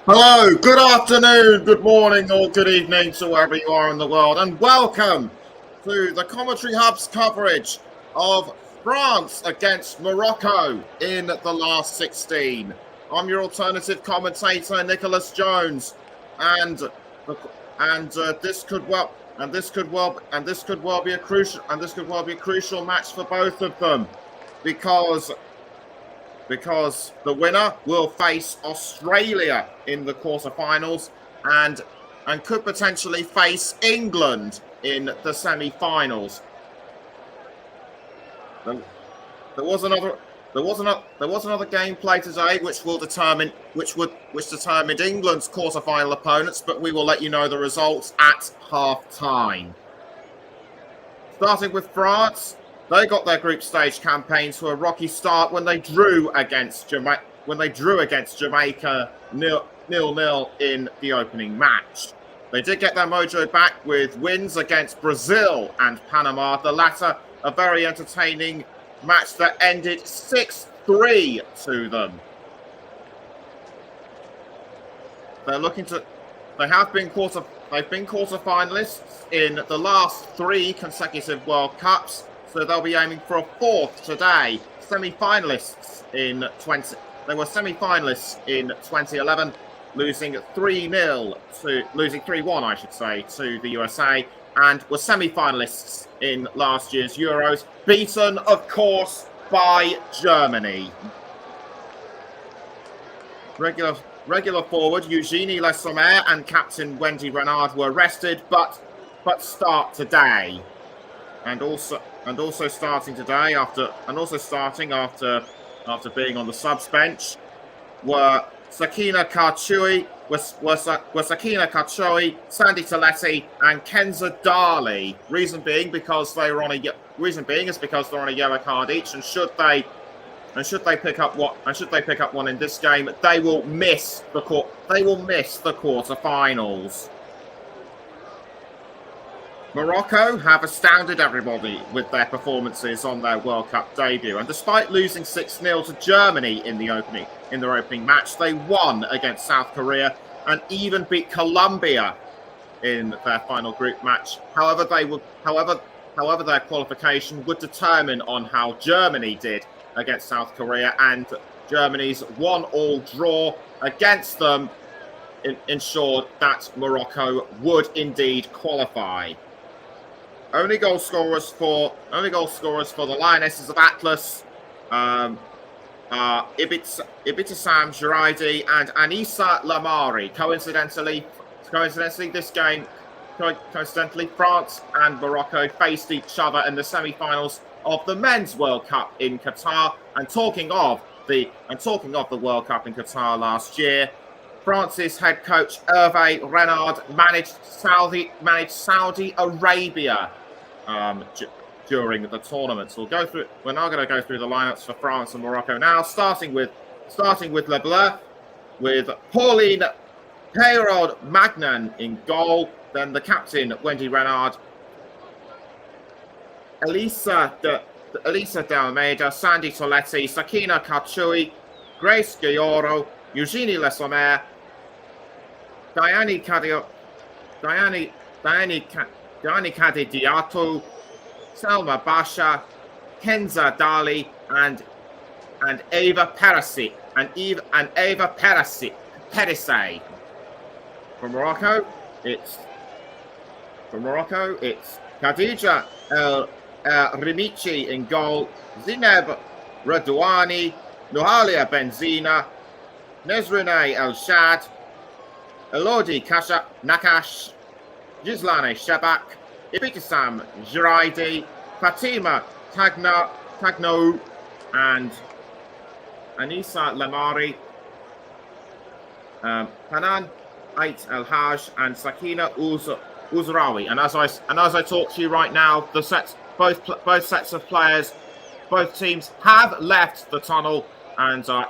Hello, good afternoon, good morning, or good evening to wherever you are in the world, and welcome to the Commentary Hub's coverage of France against Morocco in the last 16. I'm your alternative commentator, Nicholas Jones, and this could well be a crucial match for both of them because the winner will face Australia in the quarterfinals and could potentially face England in the semi-finals. There was another game played today which determined England's quarterfinal opponents, but we will let you know the results at half-time. Starting with France, they got their group stage campaign to a rocky start when they drew against Jamaica 0-0 in the opening match. They did get their mojo back with wins against Brazil and Panama, the latter a very entertaining match that ended 6-3 to them. They've been quarter-finalists in the last 3 consecutive World Cups, so they'll be aiming for a 4th today. They were semi-finalists in 2011, losing 3-1, I should say, to the USA, and were semi-finalists in last year's Euros, beaten, of course, by Germany. Regular forward Eugénie Le Sommer and captain Wendy Renard were rested, but start today. And also starting today after being on the subs bench were Sakina Karchoui, Sandy Toletti, and Kenza Dali. Reason being is because they're on a yellow card each, and should they pick up one in this game, they will miss the quarterfinals. Morocco have astounded everybody with their performances on their World Cup debut, and despite losing 6-0 to Germany in their opening match, they won against South Korea and even beat Colombia in their final group match. However, their qualification would determine on how Germany did against South Korea, and Germany's 1-1 draw against them ensured that Morocco would indeed qualify. Only goal scorers for the Lionesses of Atlas are Ibtisam Jiraidi and Anissa Lamari. Coincidentally, France and Morocco faced each other in the semi-finals of the Men's World Cup in Qatar. And talking of the World Cup in Qatar last year, France's head coach Hervé Renard managed Saudi Arabia during the tournament. So we're now going to go through the lineups for France and Morocco now, starting with Le Bleu, with Pauline Peyraud-Magnan in goal, then the captain Wendy Renard, Elisa de Almeida, Sandy Toletti, Sakina Karchoui, Grace Gayoro, Eugénie Le Sommer, Diani Kadidiatou, Selma Basha, Kenza Dali, and Eva Perisic. For Morocco, it's Khadija El Rimici in goal, Zineb Radouani, Nouhalia Benzina, Nezrine El Shad, Elodie Nakash, Ghislaine Shebak, Ibtisam Jiraidi, Fatima Tagno, and Anissa Lamari, Hanan Ait El Haj, and Sakina Uzrawi. And as I talk to you right now, both sets of players, both teams have left the tunnel and are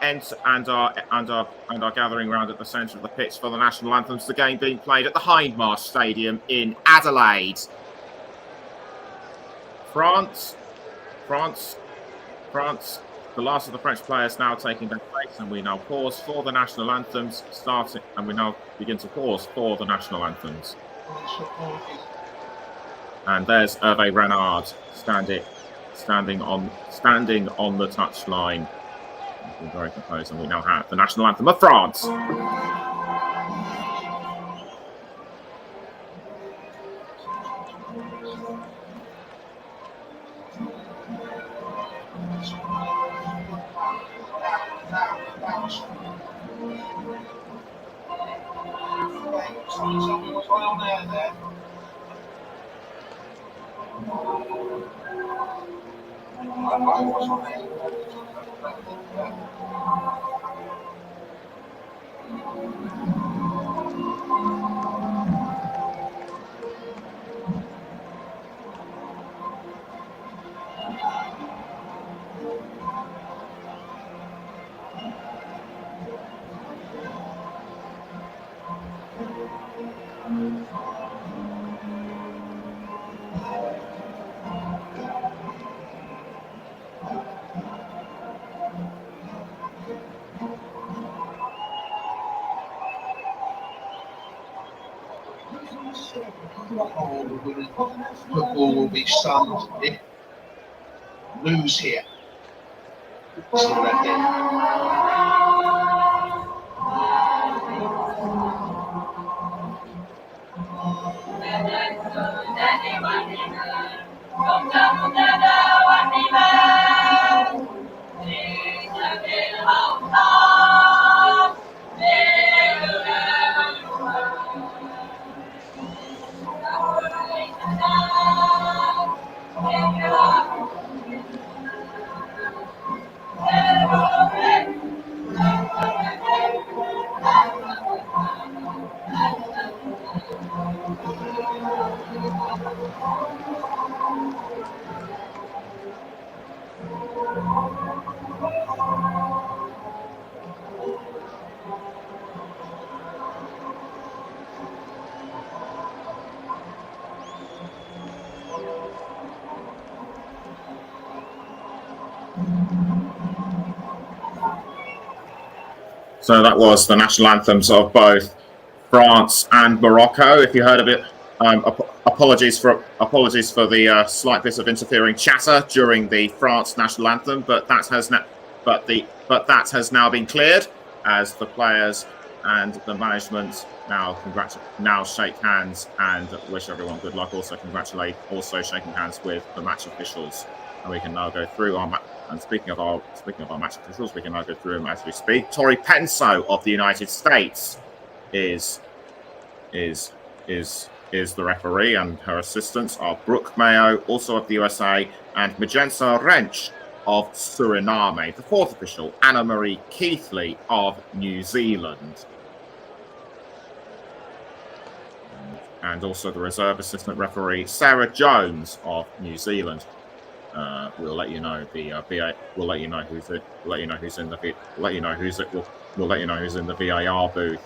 gathering around at the centre of the pitch for the national anthems. The game being played at the Hindmarsh Stadium in Adelaide. France the last of the French players now taking their place, and we now pause for the national anthems starting, and we now begin to pause for the national anthems. And there's Hervé Renard standing on the touchline. Very composed, and we now have the national anthem of France. Football will be stunned if lose here. See that So that was the national anthems of both France and Morocco. If you heard of it, apologies for the slight bit of interfering chatter during the France national anthem, but that has now been cleared as the players and the management now shake hands and wish everyone good luck. Also shaking hands with the match officials, and we can now go through our match. And speaking of our match officials, we can now go through them as we speak. Tori Penso of the United States is the referee, and her assistants are Brooke Mayo, also of the USA, and Magenta Wrench of Suriname. The fourth official, Anna Marie Keithley of New Zealand. And also the reserve assistant referee, Sarah Jones of New Zealand. We'll let you know We'll let you know who's in the VAR booth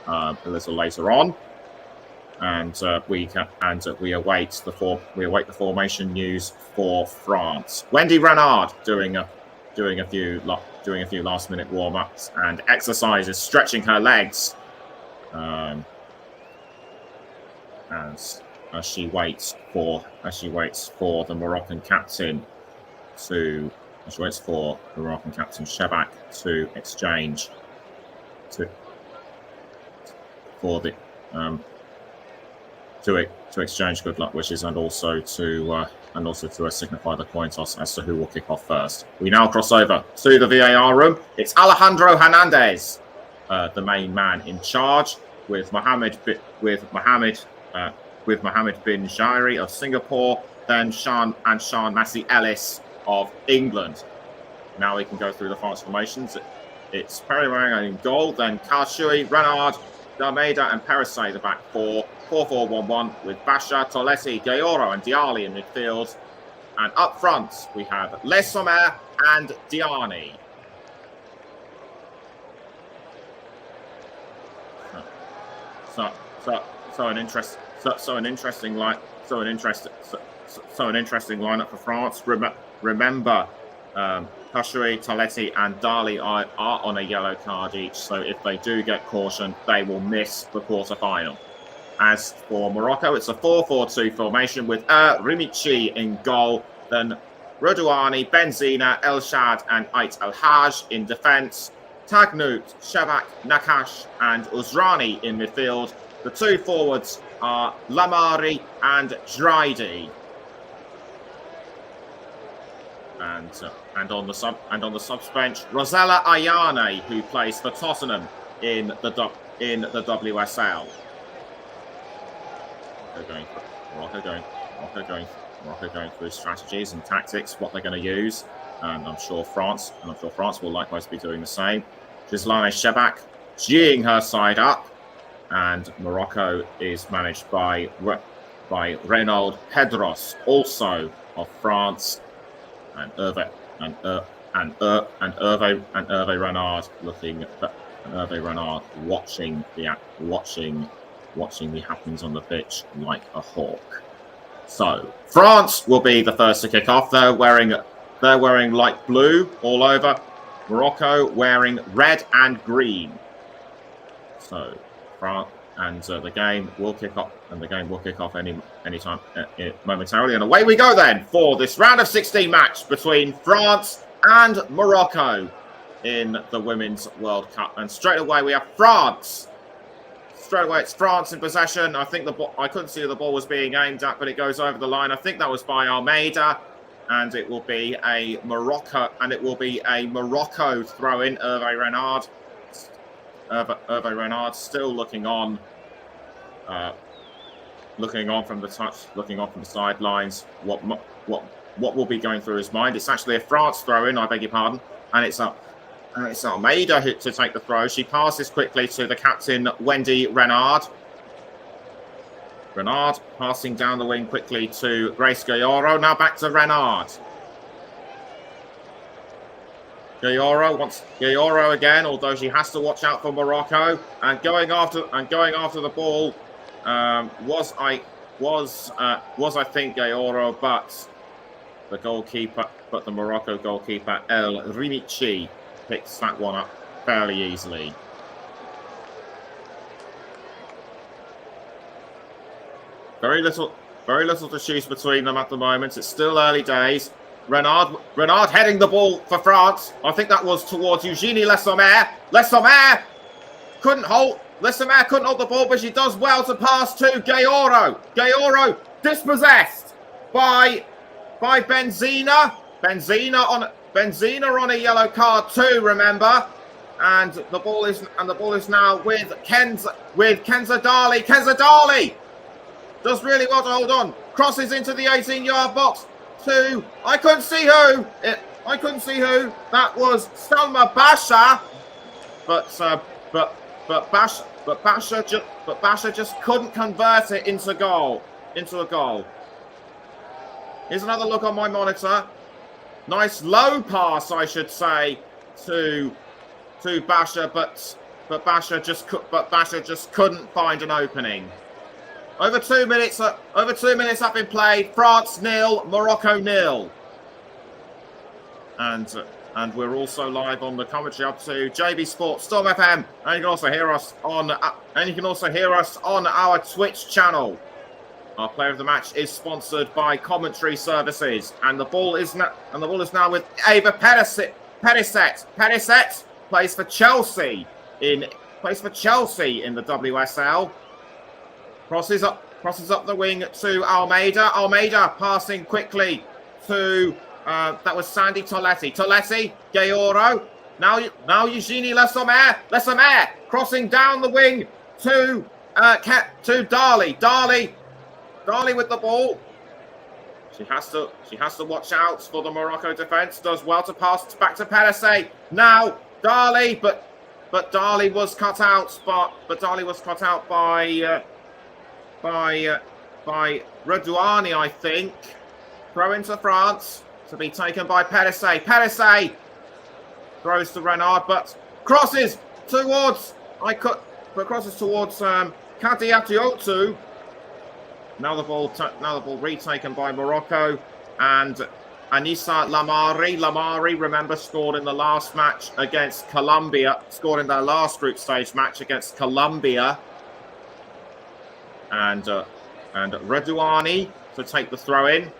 a little later on, and we await the formation news for France. Wendy Renard doing a few last minute warm ups and exercises, stretching her legs, as she waits for the Moroccan captain Shebak to exchange to exchange good luck wishes, and also to signify the coin toss as to who will kick off first. We now cross over to the VAR room. It's Alejandro Hernandez, the main man in charge, with Mohammed bin Jairi of Singapore, then Sean Massey Ellis of England. Now we can go through the France formations. It's Perry-Wang in goal, then Karshui, Renard, D'Almeida and Perisset the back four. 4-4-1-1 with Basha, Toletti, Gayoro and Diali in midfield. And up front we have Les Sommer and Diani. So an interesting lineup for France. Remember, Kashuri, Toletti, and Dali are on a yellow card each. So if they do get cautioned, they will miss the quarterfinal. As for Morocco, it's a 4-4-2 formation with Rimici in goal, then Rodouani, Benzina, Elshad, and Ait El Haj in defence. Tagnout, Shabak, Nakash, and Uzrani in midfield. The two forwards are Lamari and Draidi. And on the subs bench, Rosella Ayane, who plays for Tottenham in the WSL. Morocco going through strategies and tactics, what they're going to use, and I'm sure France will likewise be doing the same. Gislane Shebak geeing her side up, and Morocco is managed by Renaud Pedros, also of France, and Hervé Renard watching the happenings on the pitch like a hawk. So France will be the first to kick off. They're wearing light blue all over. Morocco wearing red and green. So France and the game will kick off. Anytime momentarily. And away we go then for this round of 16 match between France and Morocco in the Women's World Cup. And straight away we have France. Straight away it's France in possession. I think I couldn't see who the ball was being aimed at, but it goes over the line. I think that was by Almeida, and it will be a Morocco throw in. Hervé Renard still looking on from the sidelines. What will be going through his mind? It's actually a France throw in, I beg your pardon, and it's Almeida to take the throw. She passes quickly to the captain, Wendy Renard. Renard passing down the wing quickly to Grace Gayoro. Now back to Renard. Gayoro again, although she has to watch out for Morocco. And going after the ball was I think Gayoro, but the Morocco goalkeeper El Rimici picks that one up fairly easily. Very little to choose between them at the moment. It's still early days. Renard heading the ball for France. I think that was towards Eugénie Le Sommer. Le Sommer couldn't hold the ball, but she does well to pass to Gayoro. Gayoro dispossessed by Benzina. Benzina on a yellow card too, remember? And the ball is now with Kenza Dali. Kenza Dali does really well to hold on. Crosses into the 18-yard box to I couldn't see who. That was Salma Basha. But Basha just couldn't convert it into a goal. Here's another look on my monitor. Nice low pass, I should say, to Basha, but Basha just couldn't find an opening. Over 2 minutes have been played. France 0, Morocco 0. And we're also live on the commentary up to JB Sports Storm FM, and you can also hear us on our Twitch channel. Our player of the match is sponsored by Commentary Services, and the ball is now with Ava Perisset. Perisset plays for Chelsea in the WSL. Crosses up the wing to Almeida. Almeida passing quickly to that was Sandy Toletti. Toletti, Gayoro. Now Eugénie Le Sommer. Le Sommer crossing down the wing to Dali. Dali with the ball. She has to watch out for the Morocco defence. Does well to pass back to Perisset. Now Dali, but Dali was cut out. But Dali was cut out by Rodouani, I think. Throw into France to be taken by Perisset. Perisset throws to Renard, but crosses towards Kadiatiotu. Now the ball retaken by Morocco, and Anissa Lamari. Lamari, remember, scored in the last match against Colombia. Scored in their last group stage match against Colombia. And Redouani to take the throw in.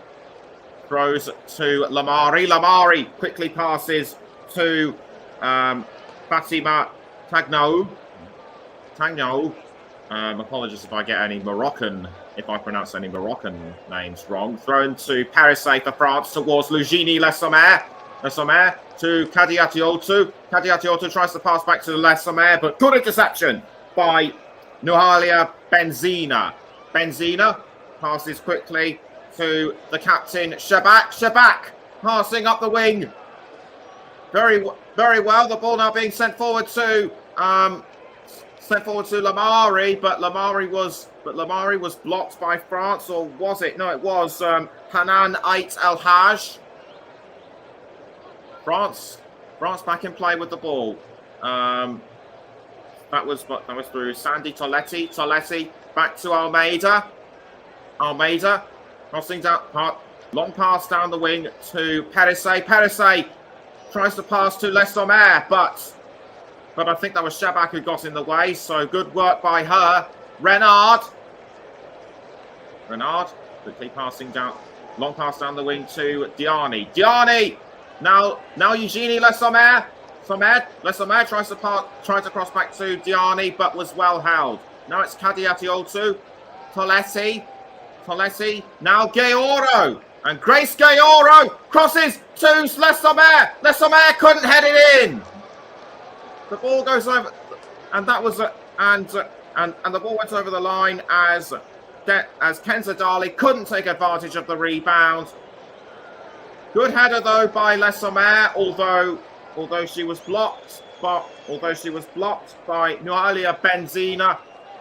Throws to Lamari. Lamari quickly passes to Fatima Tagnou. Apologies if I get any if I pronounce any Moroccan names wrong. Thrown to Parisset for France towards Lugini Le Sommer. Le Sommer to Kadiatiotou. Kadiatiotou tries to pass back to Le Sommer, but good interception by Nouhalia Benzina. Benzina passes quickly to the captain, Shabak. Shabak passing up the wing. Very well. The ball now being sent forward to Lamari, but Lamari was blocked by France, or was it? No, it was Hanan Ait El Haj. France back in play with the ball. That was through Sandy Toletti. Toletti back to Almeida. Almeida crossing down, long pass down the wing to Parisset. Parisset tries to pass to Le Sommer, but I think that was Shabak who got in the way. So good work by her. Renard quickly passing down, long pass down the wing to Diani. Diani now Eugenie Le Sommer. Le Sommer tries to cross back to Diani, but was well held. Now it's Kadiatiotou. Toletti. Now Gayoro. And Grace Gayoro crosses to Le Sommer. Le Sommer couldn't head it in. The ball goes over, and that was and the ball went over the line as Kenza Dali couldn't take advantage of the rebound. Good header though by Le Sommer, although she was blocked by Nouhalia Benzina,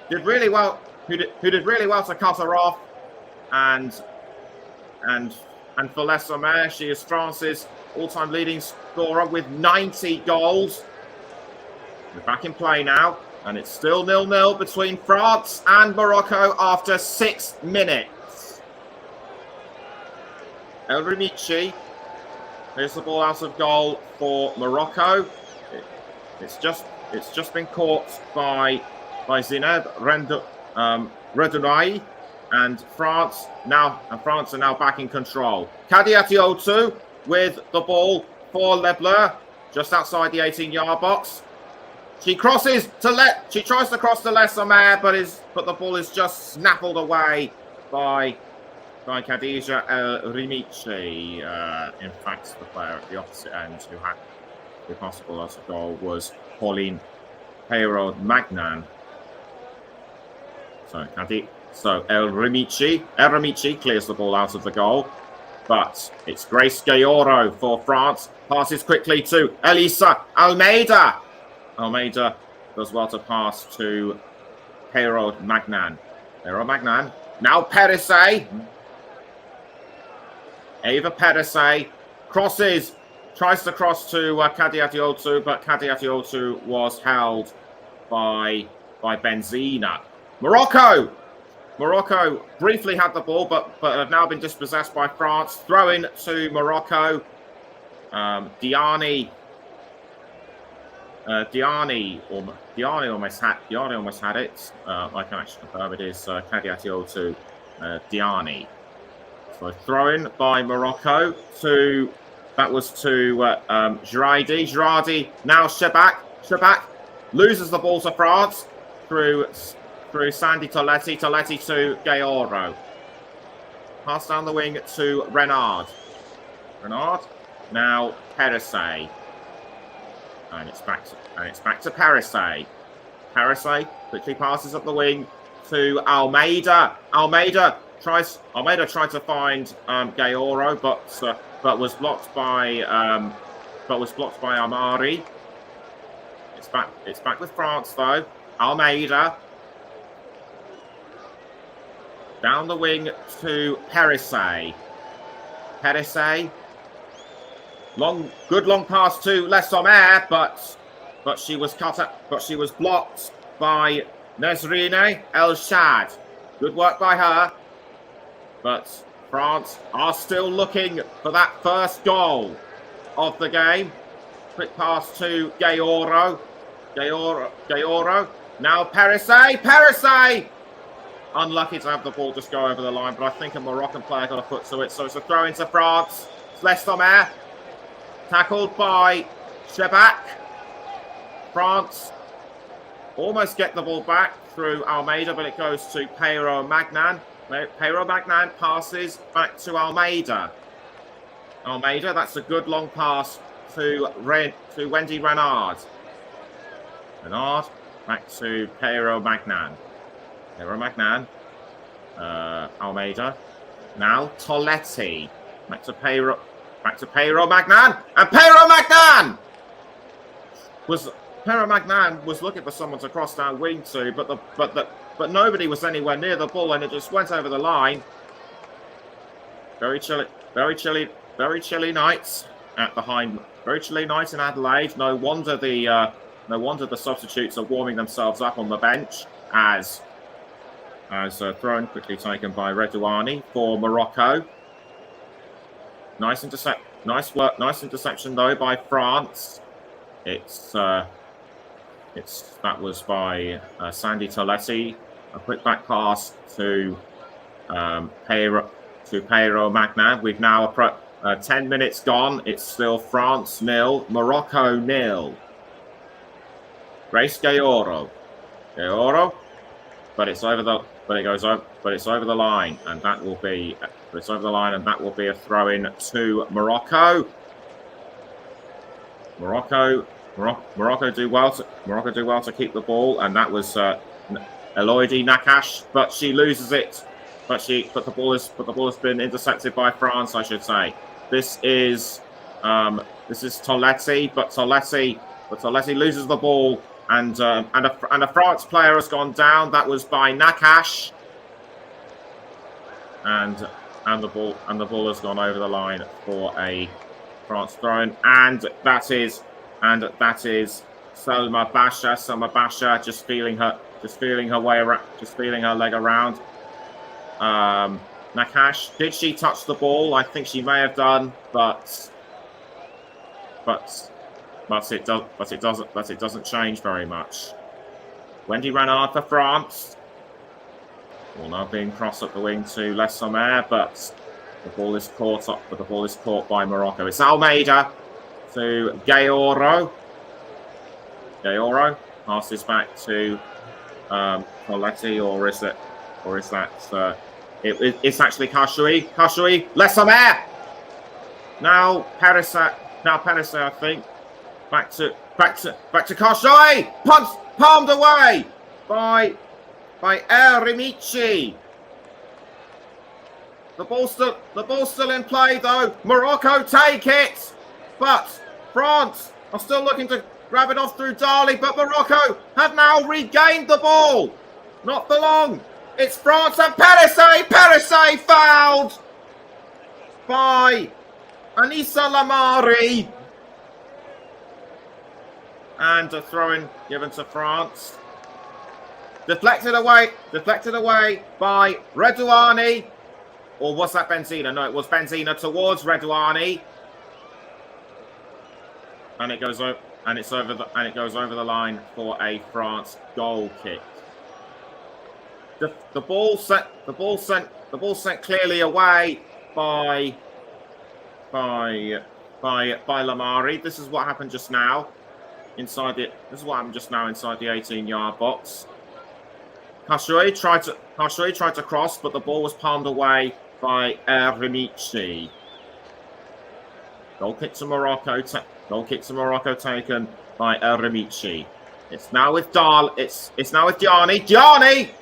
did really well. Who did really well to cut her off, and for Le Sommer, she is France's all-time leading scorer with 90 goals. We're back in play now, and it's still 0-0 between France and Morocco after 6 minutes. El Rimichi, here's the ball out of goal for Morocco. It's just been caught by Zineb Redouani, and France are now back in control. Kadiatiotou with the ball for Le Bleu, just outside the 18-yard box. She tries to cross to Le Sommer, but the ball is just snaffled away by Khadija El Rimichi. In fact, the player at the opposite end who had the possible as a goal was Pauline Heyraud Magnan. So El Rimichi clears the ball out of the goal, but it's Grace Gayoro for France. Passes quickly to Elisa Almeida. Almeida does well to pass to Heyraud Magnan. Now Parisset. Eva Parisset tries to cross to Kadiatiotou, but Kadiatiotou was held by Benzina. Morocco briefly had the ball, but have now been dispossessed by France. Throw in to Morocco. Diani almost had it. I can actually confirm it is Kadiatiotou Diani. So throw in by Morocco to Girardi. Girardi now Shabak loses the ball to France through Sandy Toletti. Toletti to Gayoro. Pass down the wing to Renard. Now Parisset. And it's back to Parisset. Parisset quickly passes up the wing to Almeida. Almeida tried to find Gayoro, but was blocked by Amari. It's back with France though. Almeida down the wing to Parisset. Good long pass to Le Sommer, but she was blocked by Nesrine El Shad. Good work by her, but France are still looking for that first goal of the game. Quick pass to Gaoro. Now Perisset. Unlucky to have the ball just go over the line, but I think a Moroccan player got a foot to it, so it's a throw into France. It's Les Sommer, tackled by Shebak. France almost get the ball back through Almeida, but it goes to Pero Magnan. Pero Magnan passes back to Almeida. That's a good long pass to Wendy Renard. Renard back to Pero Magnan. Almeida. Now Toletti. Back to Pero Magnan. And Pero Magnan was looking for someone to cross down wing to, but nobody was anywhere near the ball, and it just went over the line. Very chilly nights at the very chilly nights in Adelaide. No wonder the substitutes are warming themselves up on the bench as a throw-in quickly taken by Redouani for Morocco. Nice interception though by France. That was by Sandy Toletti. A quick back pass to Pero Magnan. We've now 10 minutes gone. It's still France 0, Morocco 0. Grace Gaoro, but it's over the line, and that will be a throw-in to Morocco. Morocco do well to keep the ball, and that was Elodie Nakash, but she loses it. But the ball has been intercepted by France, I should say. This is Toletti, but Toletti loses the ball, and a France player has gone down. That was by Nakash, and the ball has gone over the line for a France throw-in, and that is Selma Basha just feeling her leg around. Nakash, did she touch the ball? I think she may have done, but it doesn't change very much. Wendy Renard for France. Ball now being crossed up the wing to Les Sommer, but the ball is caught by Morocco. It's Almeida to Gaoro. Gaoro passes back to Toletti, or is that it's actually Kashoui. Les Sommer. Now Perisset, I think. Back to Kashoui. Palmed away by Eremici. The ball's still in play though. Morocco take it, but France are still looking to grab it off through Dali, but Morocco have now regained the ball. Not for long. It's France and Perisset fouled by Anissa Lamari. And a throw-in given to France. Deflected away by Redouani. Or was that Benzina? No, it was Benzina towards Redouani. And it goes over, and it goes over the line for a France goal kick. The ball sent clearly away by Lamari. This is what happened just now inside the 18-yard box. Kashoui tried to cross, but the ball was palmed away by Eremici. Goal kick to Morocco taken by Eremici. It's now with Diani.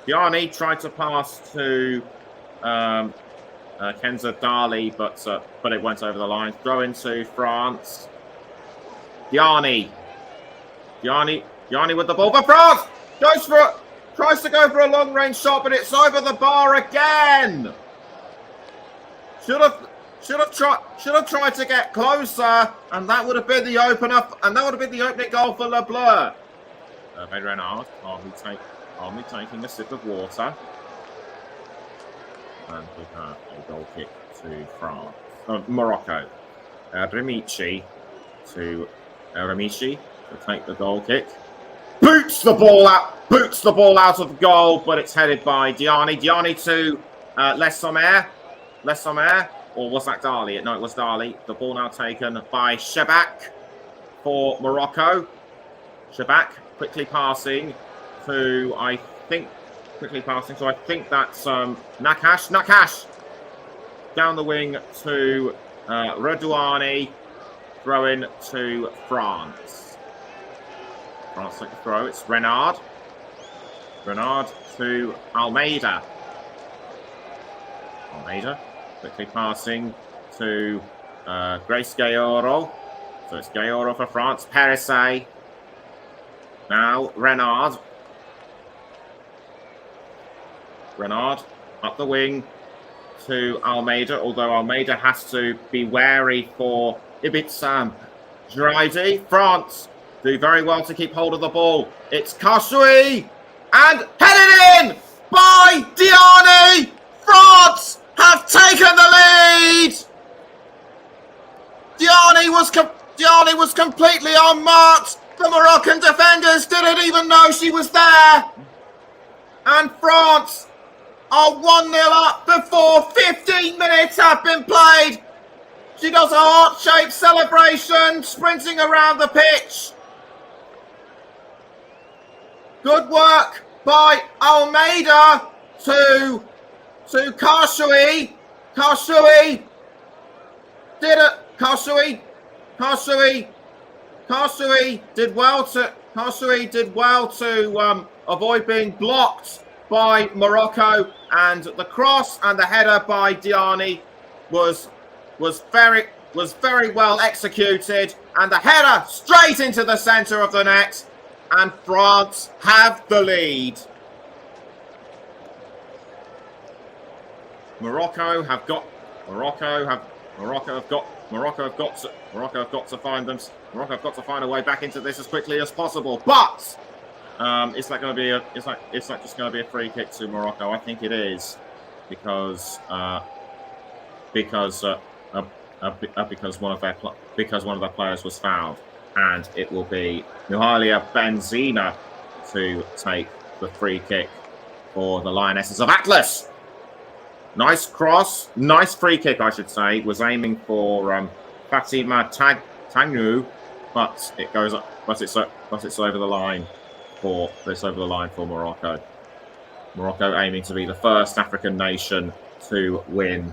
Diani tried to pass to Kenza Dali, but it went over the line. Throw into France. Diani with the ball for France. Tries to go for a long range shot, but it's over the bar again. Should have tried to get closer, and that would have been the opener, and that would have been the opening goal for Le Bleu. Renard calmly taking a sip of water. And we have a goal kick to France. Morocco. Remici to take the goal kick. Boots the ball out of the goal, but it's headed by Diani. Diani to Les Sommer. Or was that Dali? No, it was Dali. The ball now taken by Shebak for Morocco. Shebak quickly passing to, I think that's Nakash. Nakash down the wing to Redouani. Throw in to France. France take the throw. It's Renard. Renard to Almeida. Almeida quickly passing to Grace Gayoro. So it's Gayoro for France. Perisset. Now Renard. Renard up the wing to Almeida, although Almeida has to be wary for Ibitsam. Draidi. France do very well to keep hold of the ball. It's Kashui and headed in by Diani. France have taken the lead. Diani was completely unmarked. The Moroccan defenders didn't even know she was there. And France are 1-0 up before 15 minutes have been played. She does a heart-shaped celebration, sprinting around the pitch. Good work by Almeida to Kashui. Kashui did it. Kashui did well to avoid being blocked by Morocco, and the cross and the header by Diani was very well executed, and the header straight into the centre of the net, and France have the lead. Morocco have got to find a way back into this as quickly as possible. But it's not just going to be a free kick to Morocco. I think it is because one of their players was fouled, and it will be Nuhalia Benzina to take the free kick for the Lionesses of Atlas. Nice cross, nice free kick, I should say. Was aiming for Fatima Tangu, but it goes up. But it's over the line for Morocco. Morocco aiming to be the first African nation to win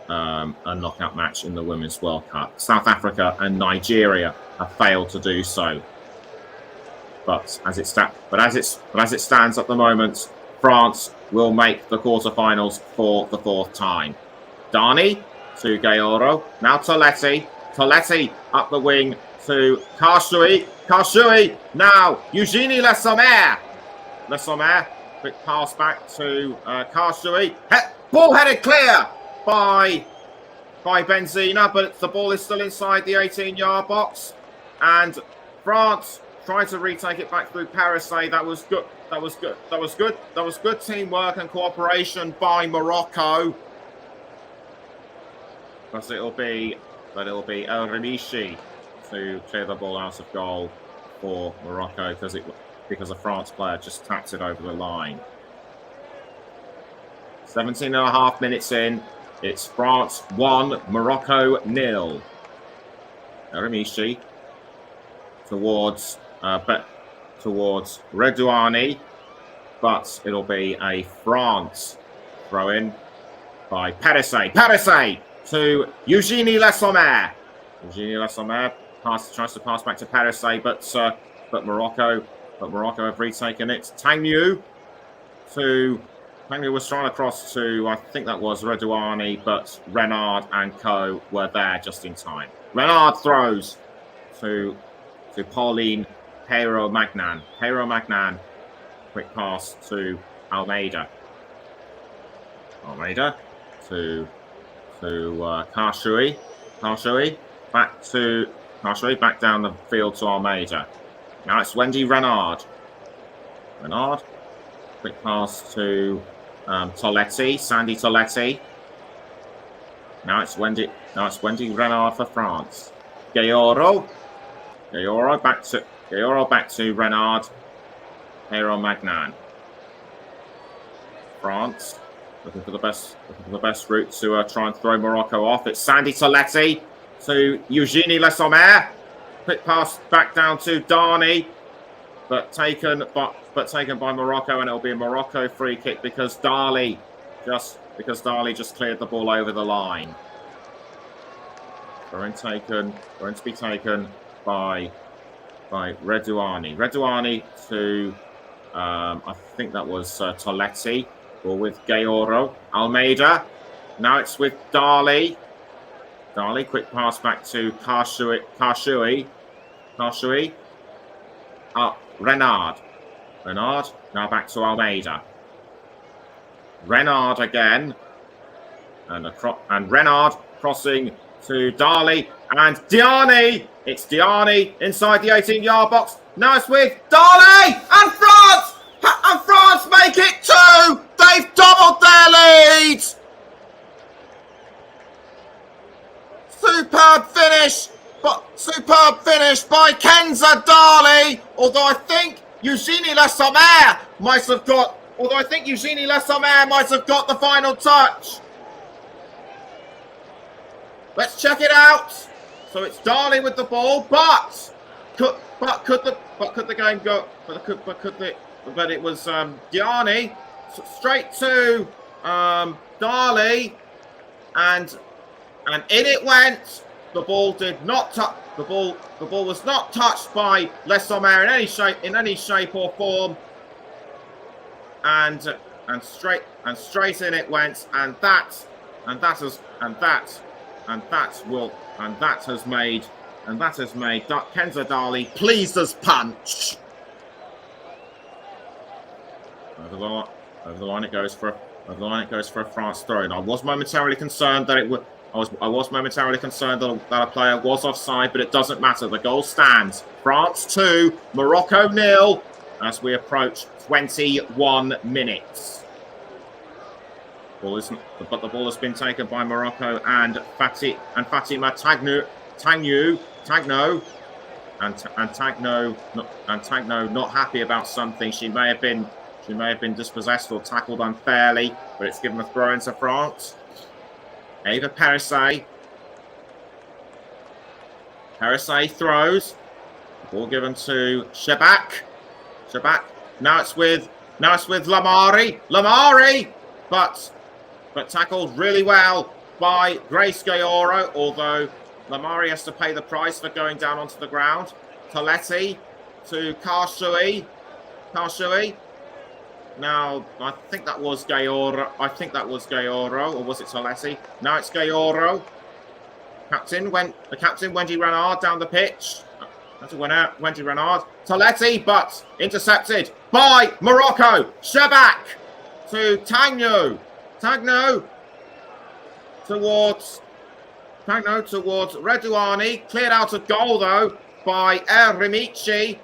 a knockout match in the Women's World Cup. South Africa and Nigeria have failed to do so. But as it stands at the moment, France will make the quarterfinals for the fourth time. Dani to Gayoro. Now Toletti. Toletti up the wing to Kashui. Kashui. Now Eugenie Le Sommer. Le Sommer. Quick pass back to Kashui. Ball headed clear by Benzina, but the ball is still inside the 18-yard box. And France trying to retake it back through Perisset. That was good. That was good teamwork and cooperation by Morocco. But it'll be El Remishi to clear the ball out of goal for Morocco because a France player just tapped it over the line. 17.5 minutes in. It's France 1, Morocco 0. El Remishi towards Redouani, but it'll be a France throw-in by Perisset. Perisset to Eugenie Le Sommer. Eugenie Le Sommer tries to pass back to Perisset, but Morocco have retaken it. Tangu was trying to cross to, I think that was Redouani, but Renard and co were there just in time. Renard throws to Pauline Pero Magnan. Pero Magnan, quick pass to Almeida. Almeida to Kashui. Kashui back down the field to Almeida. Now it's Wendy Renard. Renard, quick pass to Toletti, Sandy Toletti. Now it's Wendy Renard for France. Gayoro back to Renard. Hero Magnan. France looking for the best route to try and throw Morocco off. It's Sandy Toletti to Eugénie Le Sommer. Quick pass back down to Darnay, but taken by Morocco, and it'll be a Morocco free kick because Darley just cleared the ball over the line. Going to be taken by Redouani. Redouani to I think that was Toletti, or with Gayoro. Almeida. Now it's with Darley. Darley, quick pass back to Karshui. Renard. Now back to Almeida. Renard again. And Renard crossing to Darley. And Diani. It's Diani inside the 18-yard box. Now it's with Darley. And France. And France make it 2. They've doubled their lead. Superb finish by Kenza Darley. Although I think Eugénie Le Sommer might have got the final touch. Let's check it out. So it's Darley with the ball, but could the game go? But it was Diani straight to Darley, and in it went. The ball did not touch. The ball was not touched by Le Sommer in any shape or form. And straight in it went, and that has made Kenza Darley pleased as punch. Over the line it goes for a France throw. And I was momentarily concerned that a player was offside, but it doesn't matter. The goal stands. France 2, Morocco 0 as we approach 21 minutes. But the ball has been taken by Morocco and Fatima Tagno not happy about something. She may have been dispossessed or tackled unfairly, but it's given a throw into France. Ava Perisset throws. Ball given to Shebak. Now it's with Lamari, but tackled really well by Grace Gayoro, although Lamari has to pay the price for going down onto the ground. Toletti to Karshui. Now, I think that was Gayoro, or was it Toletti? Now it's Gayoro. The captain, Wendy Renard, down the pitch. That's Wendy Renard. Toletti, but intercepted by Morocco. Shebak to Tagno towards Redouani. Cleared out of goal, though, by Eremici.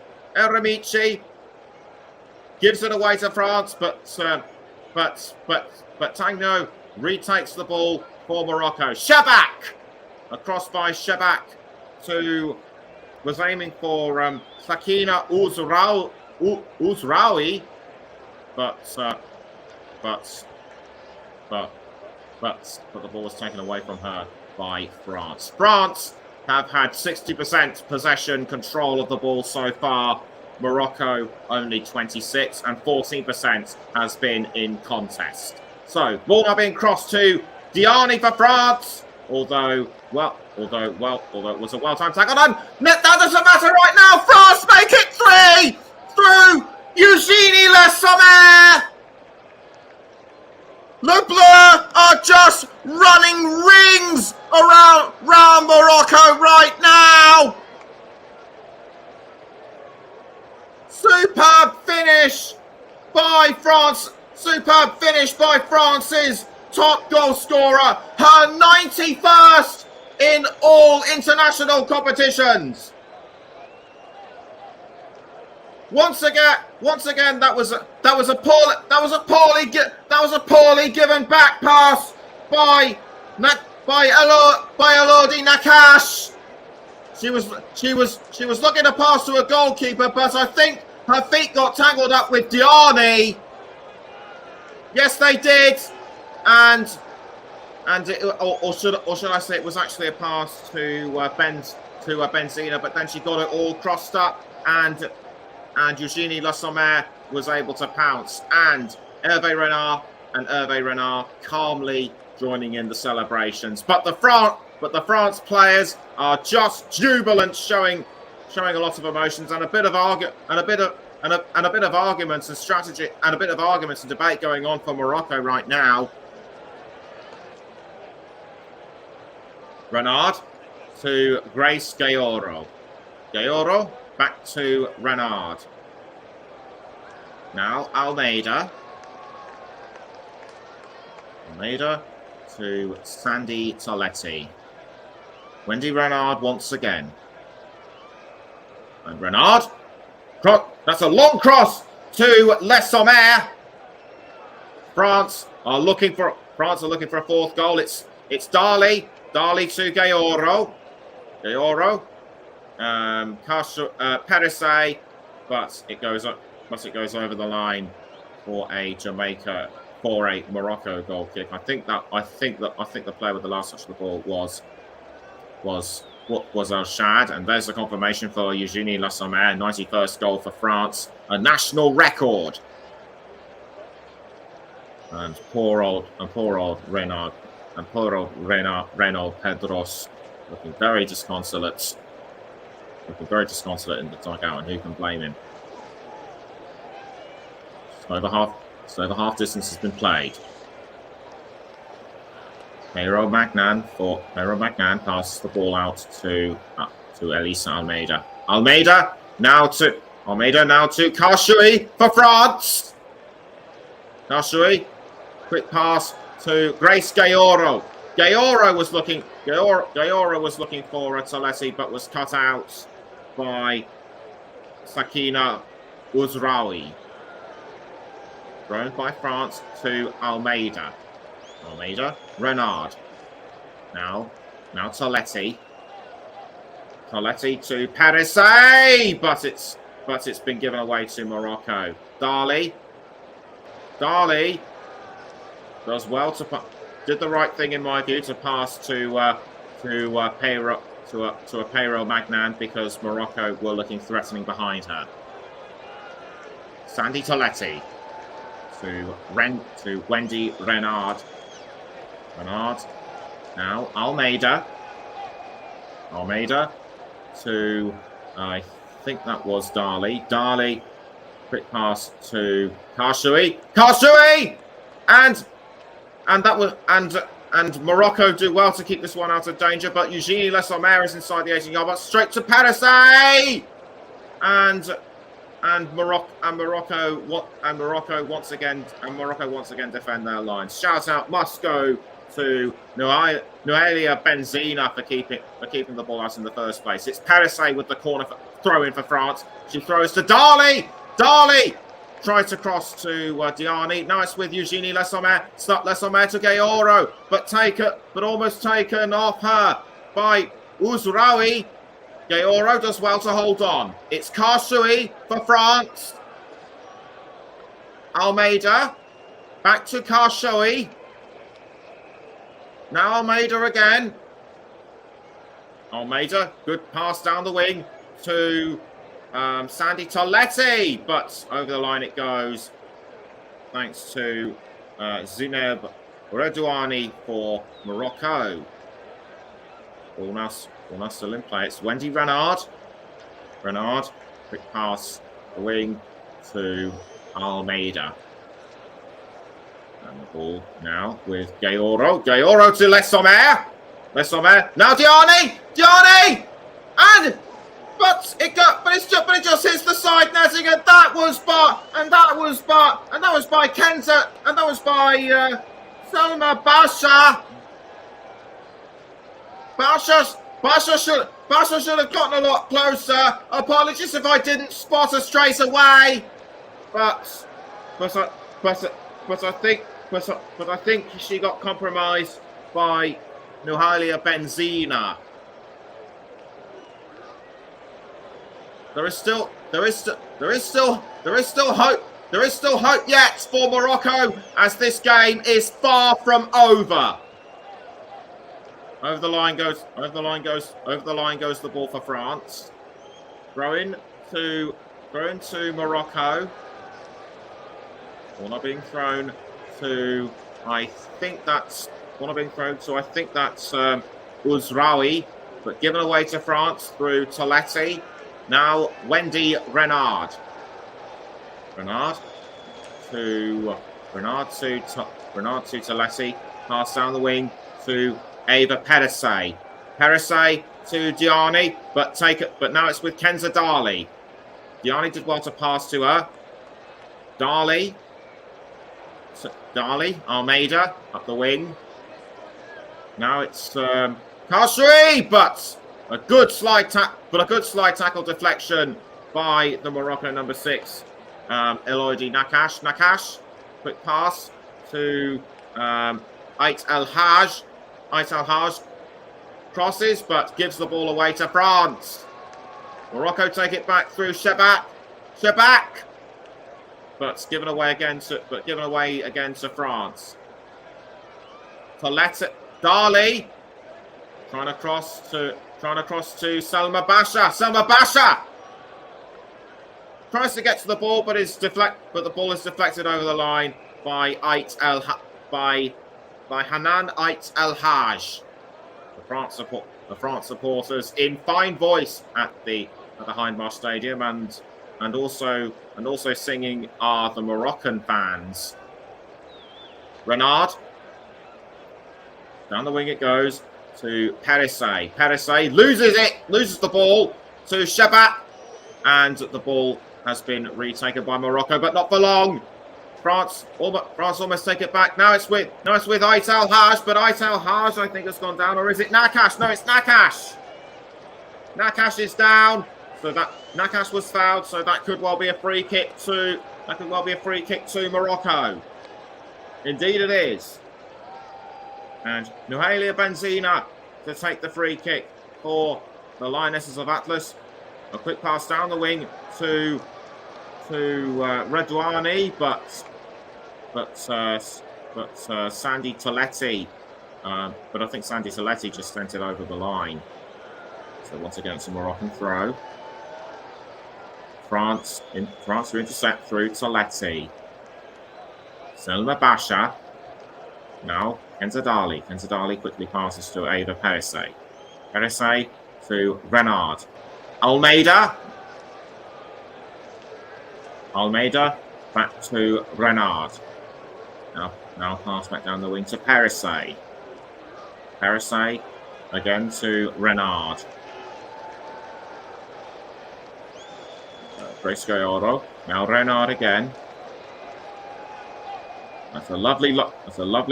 Gives it away to France, but Tagno retakes the ball for Morocco. Shebak across by Shebak was aiming for Sakina Ouzraoui, but the ball was taken away from her by France. France have had 60% possession control of the ball so far. Morocco only 26, and 14% has been in contest. So, ball now being crossed to Diani for France. Although it was a well-timed tackle. That doesn't matter right now. France make it 3 through Eugénie Le Sommer. Le Bleu are just running rings around Morocco right now. Superb finish by France. Superb finish by France's top goal scorer. Her 91st in all international competitions. Once again, that was a poorly given back pass by Elodie Nakash. She was looking to pass to a goalkeeper, but I think her feet got tangled up with Diani. Yes, they did, or should I say it was actually a pass to Benzina, but then she got it all crossed up, and Eugénie Le Sommer was able to pounce, and Hervé Renard calmly joining in the celebrations. But the France players are just jubilant, showing a lot of emotions and a bit of arguments and strategy and a bit of arguments and debate going on for Morocco right now. Renard to Grace Gayoro. Gayoro back to Renard. Now Almeida. Almeida to Sandy Toletti. Wendy Renard once again. And Renard. That's a long cross to Le Sommer. France are looking for a fourth goal. It's Dali. Dali to Gayoro. Gayoro. Perisay, but it goes over the line for a Morocco goal kick. I think the player with the last touch of the ball was El Shad, and there's the confirmation for Eugénie Le Sommer, 91st goal for France, a national record. And poor old Renaud Pedros looking very disconsolate. In the dugout, and who can blame him? So the half distance has been played. Mayro Magnan passes the ball out to Elisa Almeida. Almeida now to Karshui for France. Karshui, quick pass to Grace Gayoro. Gayoro was looking for Toletti, but was cut out by Sakina Ouzraoui. Thrown by France to Almeida. Almeida, Renard. Now Toletti. Toletti to Perisay, but it's been given away to Morocco. Dali does well did the right thing in my view to pass to a Payro Magnan, because Morocco were looking threatening behind her. Sandy Toletti to Wendy Renard. Renard. Now Almeida to I think that was Dali. Dali, quick pass to Karshui, and Morocco do well to keep this one out of danger, but Eugénie Le Sommer is inside the 18-yard box, straight to Perisay, and Morocco once again defend their lines. Shout out must go to Noelia Benzina for keeping the ball out in the first place. It's Perisay with the corner throw in for France. She throws to Dali. Dali tries to cross to Diani. Nice with Eugénie Le Sommer. Stop Le Sommer to Gayoro, but almost taken off her by Ouzraoui. Gayoro does well to hold on. It's Karshui for France. Almeida. Back to Karshui. Now Almeida again. Almeida, good pass down the wing to Sandy Toletti, but over the line it goes. Thanks to Zineb Redouani for Morocco. Ball now still in play. It's Wendy Renard. Renard, quick pass the wing to Almeida. And the ball now with Gayoro. Gayoro to Le Sommer. Le Sommer. Now Diani! But it just hits the side netting, and that was by Kenza, and that was by Salma Basha. Basha should have gotten a lot closer. Apologies if I didn't spot her straight away. But I think she got compromised by Nuhalia Benzina. There is still hope. There is still hope yet for Morocco, as this game is far from over. Over the line goes the ball for France. Throw in to Morocco. Ball not being thrown to, I think that's Ouzraoui, but given away to France through Toletti. Now Wendy Renard. Renard to Toletti. Pass down the wing to Ava Perisset. Perisset to Diani, but now it's with Kenza Dali. Diani did well to pass to her. Dali, Almeida up the wing. Now it's Kasri, but a good slide tackle deflection by the Morocco number 6, Eloidi Nakash. Nakash, quick pass to Ait El Haj. Ait El Haj crosses, but gives the ball away to France. Morocco take it back through Shebak. But given away again to France. Toletti, Dali trying to cross to Salma Basha. Tries to get to the ball, but the ball is deflected over the line by Hanan Ait El Haj. The France supporters in fine voice at the Hindmarsh Stadium, and also singing are the Moroccan fans. Renard, down the wing it goes to Perisset. Perisset loses the ball to Shebak, and the ball has been retaken by Morocco, but not for long. France almost take it back. Now it's with Ait El Haj, but Ait El Haj I think has gone down, or is it Nakash? No, it's Nakash. Nakash is down. So that Nakash was fouled, so that could well be a free kick to Morocco. Indeed it is. And Nuhalia Benzina to take the free kick for the Lionesses of Atlas. A quick pass down the wing to Redouani, but Sandy Toletti. But I think Sandy Toletti just sent it over the line. So once again, it's a Moroccan throw. France to intercept through Toletti. Selma Basha. Now Kenza Dali. Kenza Dali quickly passes to Ava Perisset. Perisset to Renard. Almeida back to Renard. Now pass back down the wing to Perisset. Perisset again to Renard. Fresco. Now Renard again. That's a lovely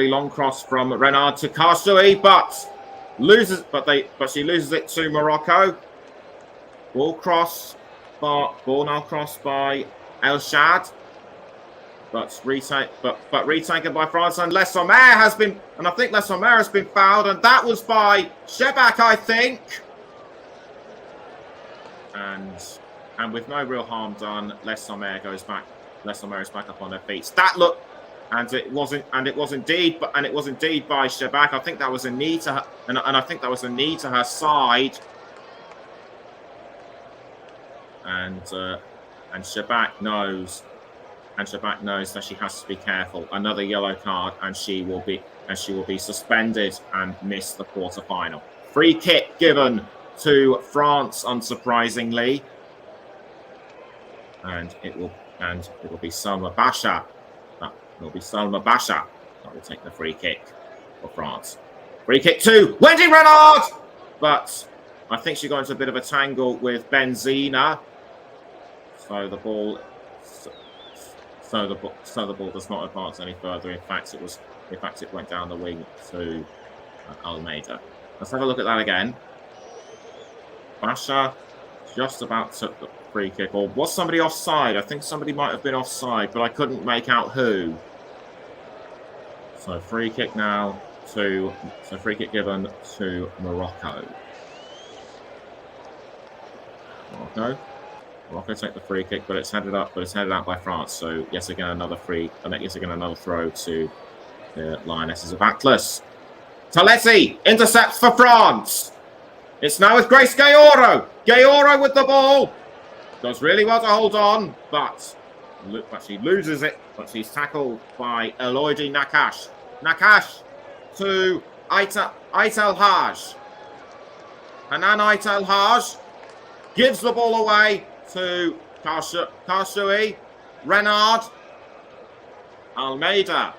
long cross from Renard to Kasui, but she loses it to Morocco. Ball now crossed by El Shad, but retaken by France, and Les Sommer has been fouled, and that was by Shebak, I think. And with no real harm done, Les Sommer is back up on her feet. It was indeed by Shebak. I think that was a knee to her, and I think that was a knee to her side. And Shebak knows that she has to be careful. Another yellow card, and she will be suspended and miss the quarterfinal. Free kick given to France, unsurprisingly, and it will be Salma Basha. That will take the free kick for France. Free kick to Wendy Renard, but I think she got into a bit of a tangle with Benzina. So the ball does not advance any further. In fact, it went down the wing to Almeida. Let's have a look at that again. Basha just about took the free kick. Or was somebody offside? I think somebody might have been offside, but I couldn't make out who. So free kick now to... So free kick given to Morocco. Morocco take the free kick, but it's headed out by France. So yet again another throw to the Lionesses of Atlas. Taletti intercepts for France. It's now with Grace Gayoro. Gayoro with the ball. Does really well to hold on, but she loses it. But she's tackled by Eloidi Nakash. Nakash to Aitel Haj. Hanan Aitel Haj gives the ball away to Karshui, Renard, Almeida.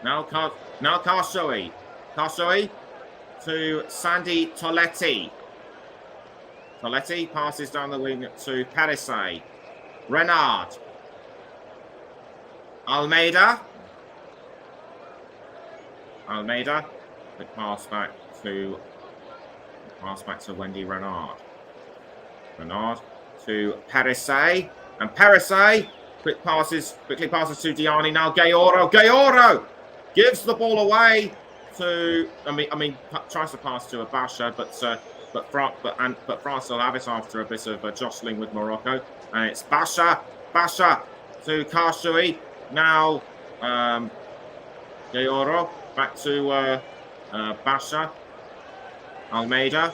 Now Karshui. Karshui to Sandy Toletti. Toletti passes down the wing to Perisay. Renard. Almeida. Quick pass back to Wendy Renard. Renard to Perisay. And Perisay quickly passes to Diani. Now Gayoro gives the ball away to tries to pass to Abasha, but France will have it after a bit of a jostling with Morocco. And it's Basha to Karshui. Now Gayoro back to Basha. Almeida.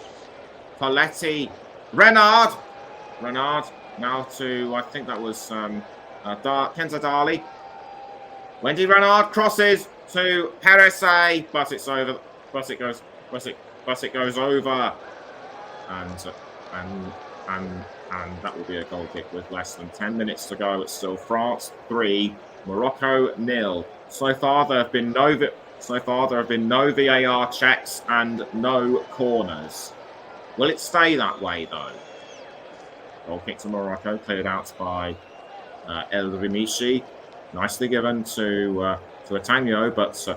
Coletti. Renard now to, I think that was Kenza Dali. Wendy Renard crosses to Perisay, but it's over. But it goes over, and that will be a goal kick with less than 10 minutes to go. It's still France 3, Morocco 0. So far there have been no VAR checks and no corners. Will it stay that way though? Goal kick to Morocco, cleared out by El Rimishi. Nicely given to Atagno, but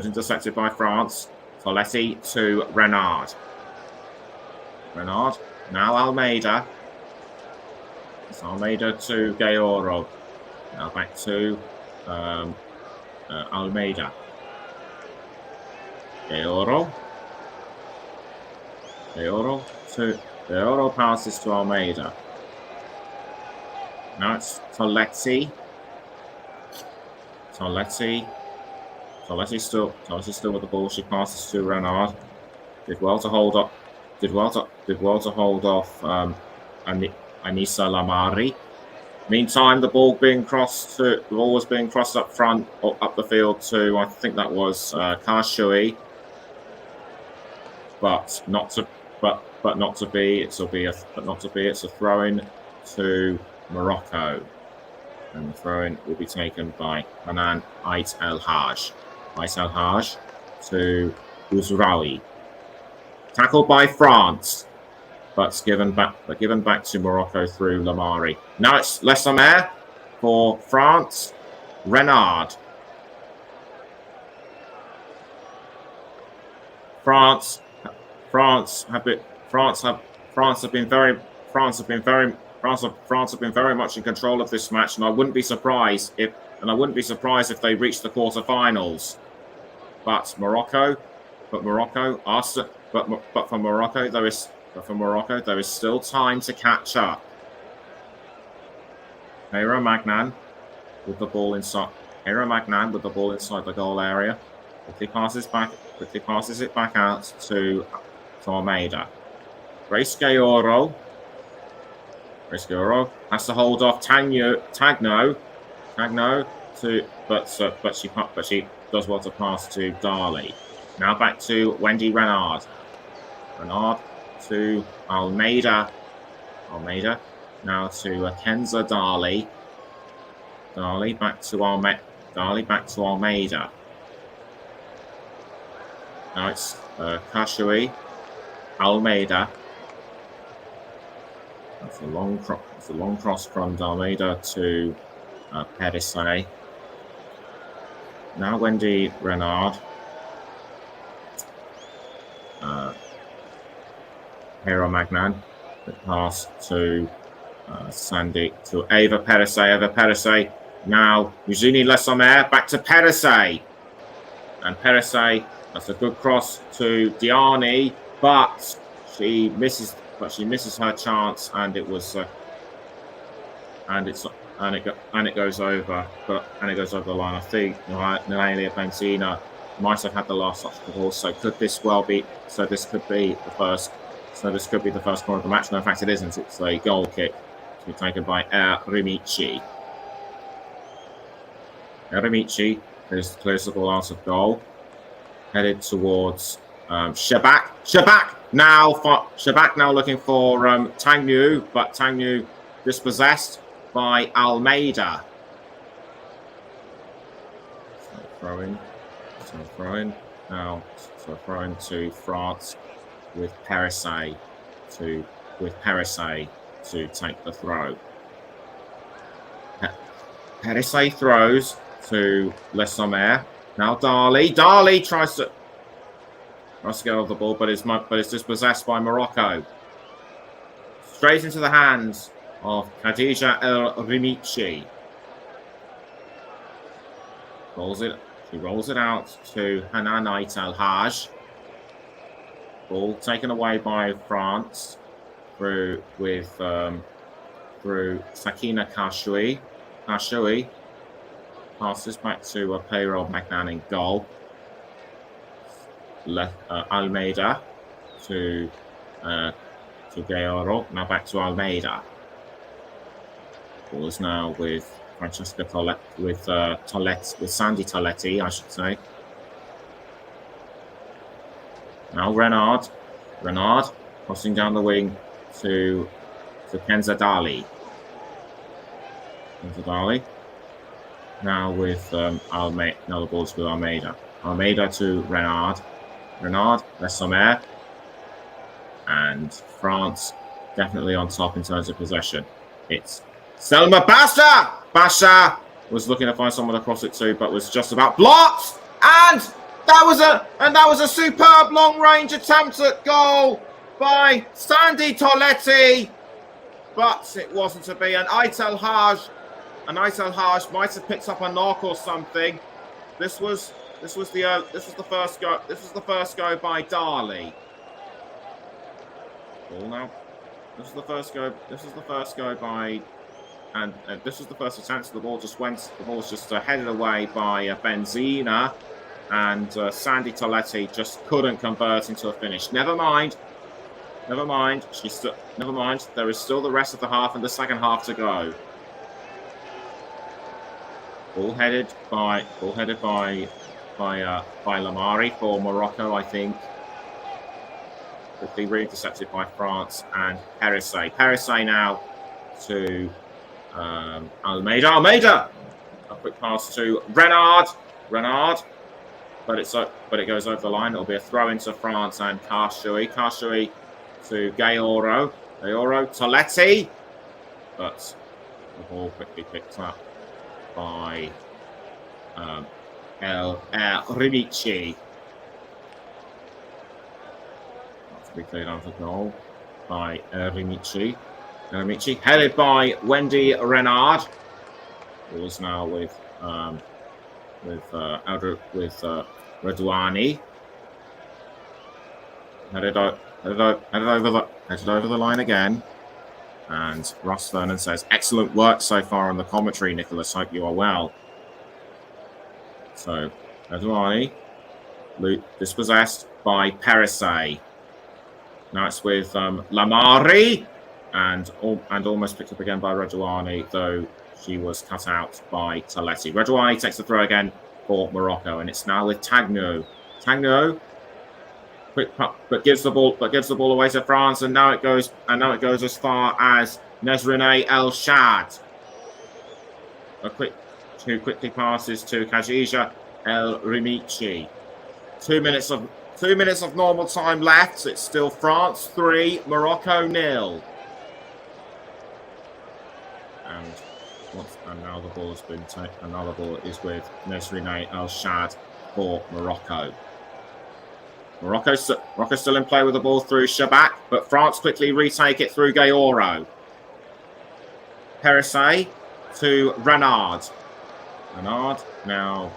intercepted by France. Toletti to Renard. Now Almeida. It's Almeida to Gayoro. Now back to Almeida. Gayoro passes to Almeida. Now it's Toletti. Toletti still with the ball. She passes to Renard. Did well to hold up. Did well to hold off Anissa Lamari. Meantime, the ball was being crossed up front, up the field to, I think that was Karshui. But not to be. It's a throw-in to Morocco, and the throw-in will be taken by Hanan Ait El Haj. Ait El Haj to Bouzraoui. Tackled by France, but given back to Morocco through Lamari. Now it's Lesamer for France. Renard. France have been very much in control of this match, and I wouldn't be surprised if they reach the quarterfinals. But for Morocco there is still time to catch up. Hera Magnan with the ball inside the goal area. Quickly passes it back out to Almeida. Grace Gayoro has to hold off Tagno but she does well to pass to Dali. Now back to Wendy Renard. Renard to Almeida. Now to Kenza Dali. Dali back to Almeida. Now it's Karshui. Almeida. That's a long cross from Almeida to Perisay. Now Wendy Renard. Hero Magnan. Quick pass to Sandy, to Eva Perisay. Eva Perisay. Now, Eugenie Le Sommer, back to Perisay. And Perisay, that's a good cross to Diani, but she misses her chance, and it was and it goes over the line. I think Noelia Benzina might have had the last touch of the ball. So could this well be? So this could be the first. So this could be the first corner of the match. No, in fact, it isn't. It's a goal kick to be taken by Rimici. Rimici clears the ball out of goal, headed towards Shabak. Shabak now looking for Tangnu, but Tangnu dispossessed by Almeida. So throw in to France with Perisay to take the throw. Perisay throws to Le Sommer. Now Dali tries to get off the ball, but is dispossessed by Morocco. Straight into the hands of Khadija El Rimici. She rolls it out to Hanan Ait El Haj. Ball taken away by France through Sakina Kashoui. Kashoui passes back to Hero Magnan in goal. Almeida to Gayoro. Now back to Almeida. Ball is now with Francesca Tolet, with Sandy Toletti, I should say. Now Renard crossing down the wing to Kenza Dali. Now with Almeida. Now the ball's with Almeida. Almeida to Renard. Le Sommer. And France definitely on top in terms of possession. It's Selma Basha! Basha was looking to find someone to cross it to, but was just about blocked. And that was a superb long-range attempt at goal by Sandy Toletti, but it wasn't to be. And Ait El Haj might have picked up a knock or something. This was the first go. This was the first go by Dali. Ball now. This is the first go by, and this was the first attempt. The ball was just headed away by Benzina, and Sandy Toletti just couldn't convert into a finish. Never mind. Never mind. There is still the rest of the half and the second half to go. Ball headed by Lamari for Morocco, I think. Quickly re-intercepted by France and Perisay. Perisay now to Almeida. Almeida! A quick pass to Renard. But it goes over the line. It'll be a throw into France and Kashoui. Kashoui to Gayoro. Toletti. But the ball quickly picked up by El Rimici. That's to be cleared out of goal by Rimici. Rimici headed by Wendy Renard. Who is now with Redouani. Headed over the line again. And Ross Vernon says, excellent work so far on the commentary, Nicholas. Hope you are well. So, Redouani, dispossessed by Perisay. Now it's with Lamari, and almost picked up again by Redouani, though she was cut out by Toletti. Redouani takes the throw again for Morocco, and it's now with Tangnu. Tangnu, quick but gives the ball away to France, and now it goes as far as Nesrine El Shad. Who quickly passes to Khadija El Rimici. 2 minutes of normal time left. It's still France 3, Morocco 0. And now the ball has been taken. Another ball is with Nesrine El Shad for Morocco. Morocco still in play with the ball through Shabak, but France quickly retake it through Gayoro. Perisset to Renard. Renard now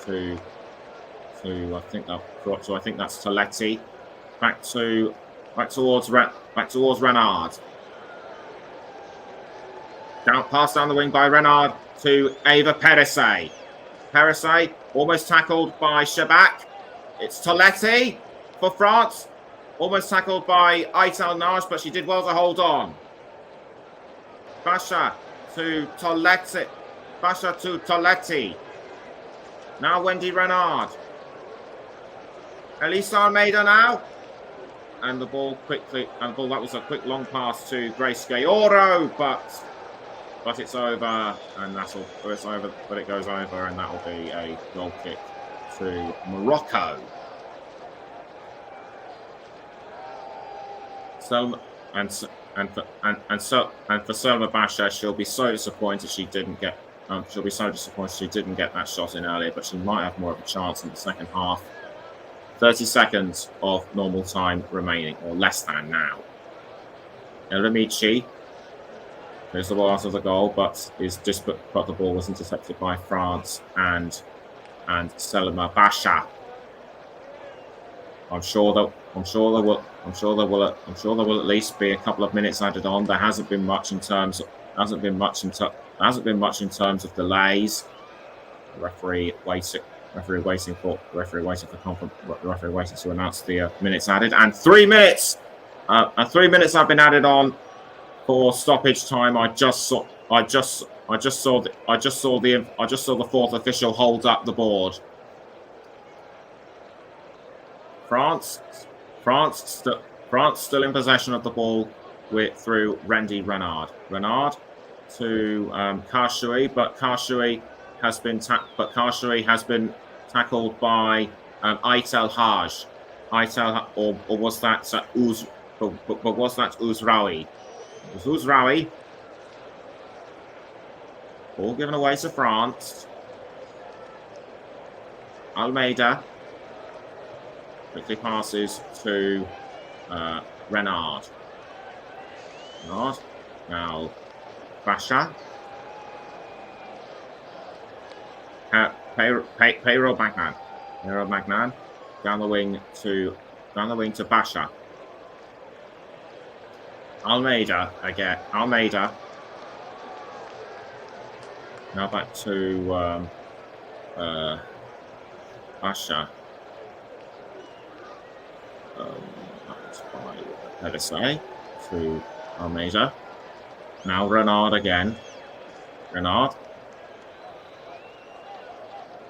to I think that's Toletti. Back towards Renard. Pass down the wing by Renard to Eva Perisset. Perisset almost tackled by Shabak. It's Toletti for France. Almost tackled by Aitel Nage, but she did well to hold on. Basha to Toletti. Now Wendy Renard. Elisa Almeida now. And the ball that was a quick long pass to Grace Gayoro, but it's over, and it's over, but it goes over, and that'll be a goal kick to Morocco. So for Selma Basha, she'll be so disappointed she didn't get that shot in earlier, but she might have more of a chance in the second half. 30 seconds of normal time remaining, or less than now. Elamici there's the ball out of the goal, but the ball was intercepted by France and Selma Basha. I'm sure there will at least be a couple of minutes added on. There hasn't been much in terms of delays. The referee waiting to announce the minutes added, and 3 minutes. 3 minutes have been added on for stoppage time. I just saw the fourth official hold up the board. France still in possession of the ball through Randy Renard. Renard to Karshoui, but Karshoui has been tackled by Aitel Haj. Or was that Uzraoui? It was Uzraoui. Ball given away to France. Almeida quickly passes to Renard. Now Basha. Pedro Magnan down the wing to Basha. Almeida again. Almeida. Now back to Basha. That's by Perisset to Almeida. Now Renard again. Renard.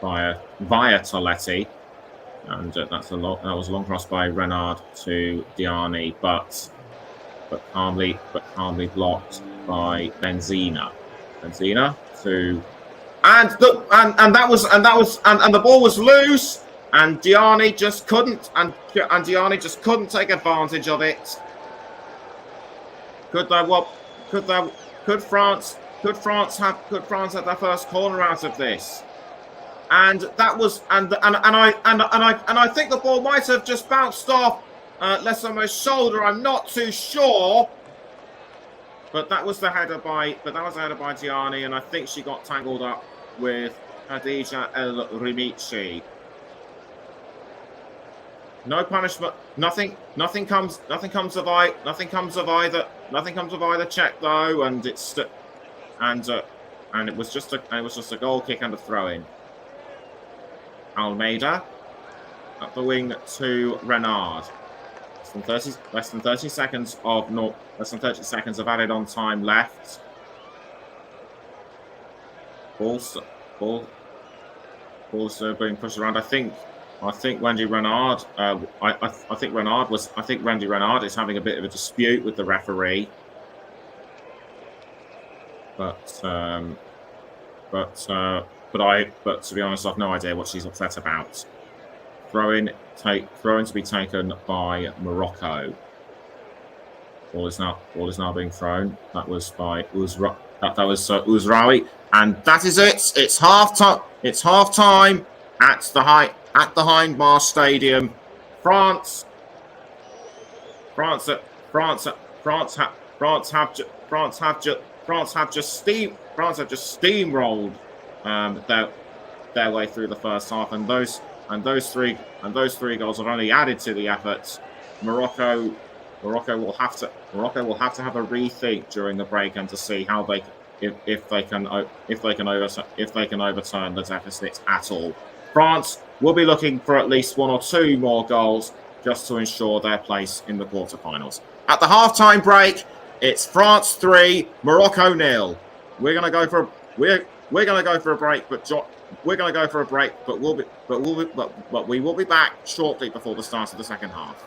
Via Toletti, and that was a long cross by Renard to Diani, but calmly blocked by Benzina. Benzina to and the ball was loose, and Diani just couldn't take advantage of it. Could France have their first corner out of this? And that was I think the ball might have just bounced off Lesomo's shoulder. I'm not too sure, but that was the header by Diani, and I think she got tangled up with Khadija El Rimici. No punishment. Nothing comes of either check though, and it was just a goal kick and a throw in. Almeida up the wing to Renard. Less than 30 seconds of added on time left. Ball being pushed around. I think Wendy Renard. I think Wendy Renard is having a bit of a dispute with the referee. But to be honest, I've no idea what she's upset about. Throw-in to be taken by Morocco. Ball is now being thrown. That was by Uzraoui, and that is it. It's half time. It's half time at the Hindmarsh Stadium. France have just steamrolled their way through the first half, and those three goals have only added to the efforts. Morocco will have to have a rethink during the break and to see how if they can overturn the deficit at all. France will be looking for at least 1 or 2 more goals just to ensure their place in the quarterfinals. At the halftime break, it's France 3, Morocco 0. We're going to go for a break, but we will be back shortly before the start of the second half.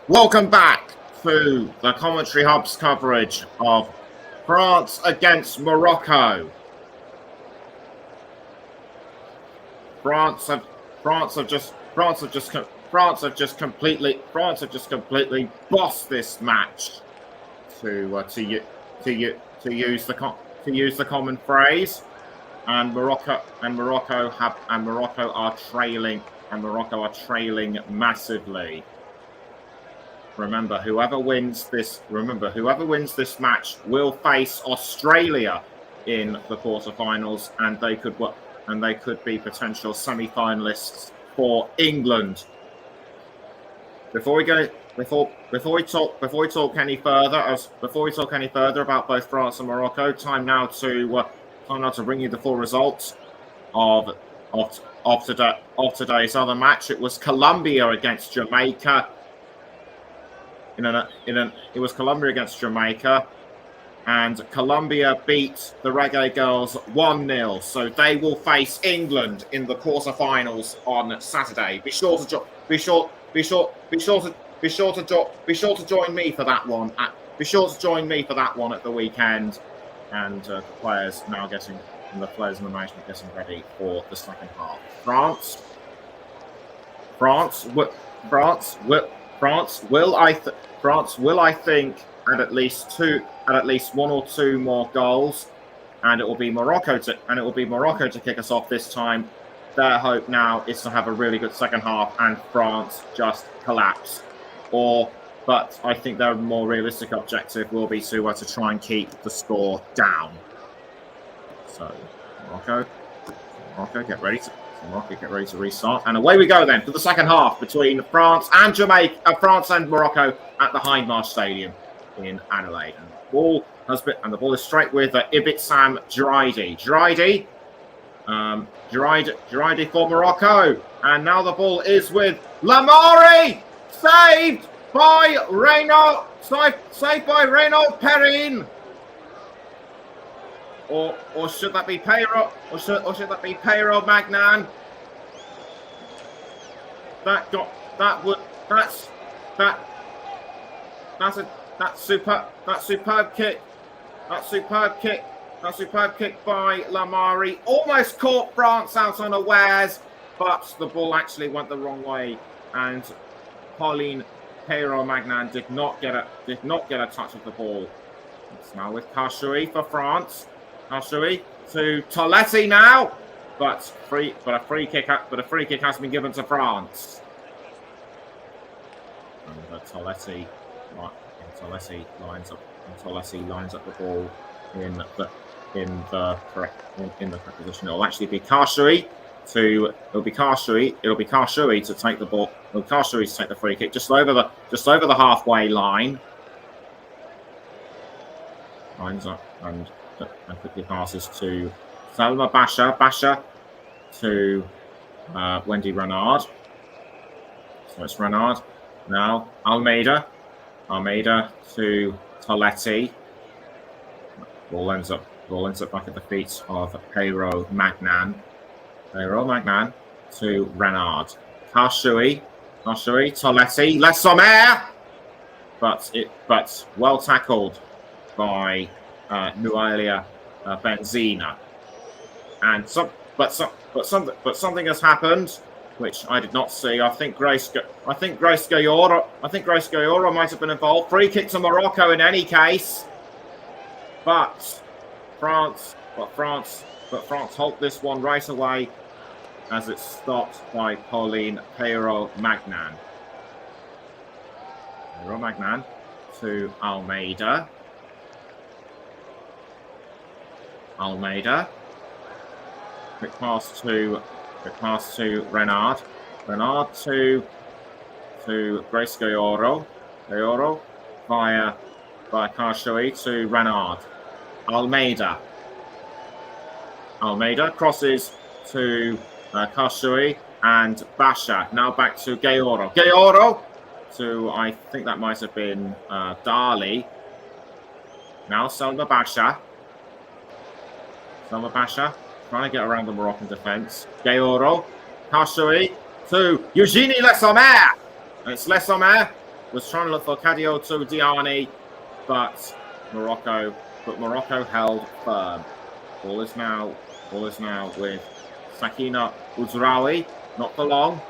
Welcome back to the Commentary Hub's coverage of France against Morocco. France have just completely bossed this match, to use the common phrase, and Morocco are trailing massively. Remember, whoever wins this match will face Australia in the quarterfinals, and they could be potential semi-finalists for England. Before we talk any further about both France and Morocco, time now to bring you the full results of today's other match. It was Colombia against Jamaica. It was Colombia against Jamaica, and Colombia beat the Reggae Girls 1-0. So they will face England in the quarterfinals on Saturday. Be sure to join me for that one. Be sure to join me for that one at the weekend. And the players and the management getting ready for the second half. France will, I think, add at least one or two more goals, and it will be Morocco to kick us off this time. Their hope now is to have a really good second half and France just collapse. But I think their more realistic objective will be to try and keep the score down. So Morocco get ready to restart, and away we go then for the second half between France and Morocco at the Hindmarsh Stadium in Adelaide. And the ball is straight with Ibitsam Jiraidi for Morocco, and now the ball is with Lamari, saved by Renaud Perrin. Or should that be Pedro? Or should that be Pedro Magnan? That's superb kick by Lamari. Almost caught France out unawares, but the ball actually went the wrong way, and Pauline Pedro Magnan did not get a touch of the ball. It's now with Kashoui for France. Kashoui to Toletti now, but a free kick has been given to France. And Toletti lines up the ball in the correct position. It'll actually be Kashoui to take the ball. Kashoui to take the free kick just over the halfway line. Lines up and quickly passes to Salma Basha to Wendy Renard. So it's Renard now. Almeida to Toletti. Ball ends up back at the feet of Pedro Magnan. To Renard. Kashoui, Toletti, Les Sommer, but well tackled by Noelia Benzina, and something has happened which I did not see. I think Grace Gayoro might have been involved. Free kick to Morocco in any case, but France halt this one right away as it's stopped by Pauline Pedro Magnan. To Almeida. Quick pass to Renard. Renard to Grace Gayoro. Via Kashoui to Renard. Almeida crosses to Kashoui and Basha. Now back to Gayoro. To, I think that might have been Dali. Now Salma Basha trying to get around the Moroccan defence. Gayoro. Kashoui to Eugenie Les Sommer. And it's Les Sommer trying to look for Kadiotou Diani, but Morocco held firm. Ball is now with Sakina Ouzraoui, not for long.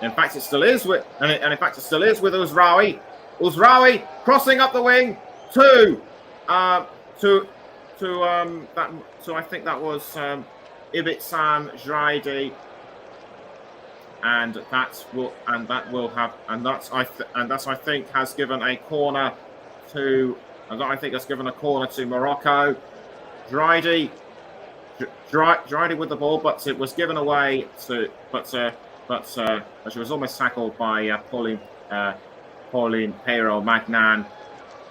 In fact, it still is with Ouzraoui. Ouzraoui crossing up the wing to I think that was Ibitsam Jraidi, and that's I think has given a corner to Morocco. Jraidi with the ball, but it was given away to but she was almost tackled by Pauline Peiro-Magnan,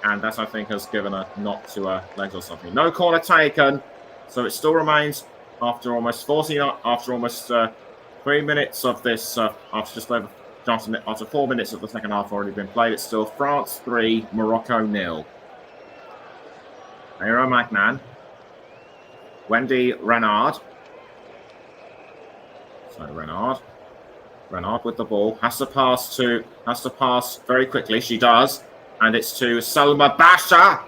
and that I think has given a knock to her legs or something. No corner taken, so it still remains after almost 3 minutes of this. After 4 minutes of the second half already been played, it's still France 3, Morocco 0. Peiro-Magnan, Wendy Renard. So Renard with the ball has to pass very quickly. She does, and it's to Salma Basha.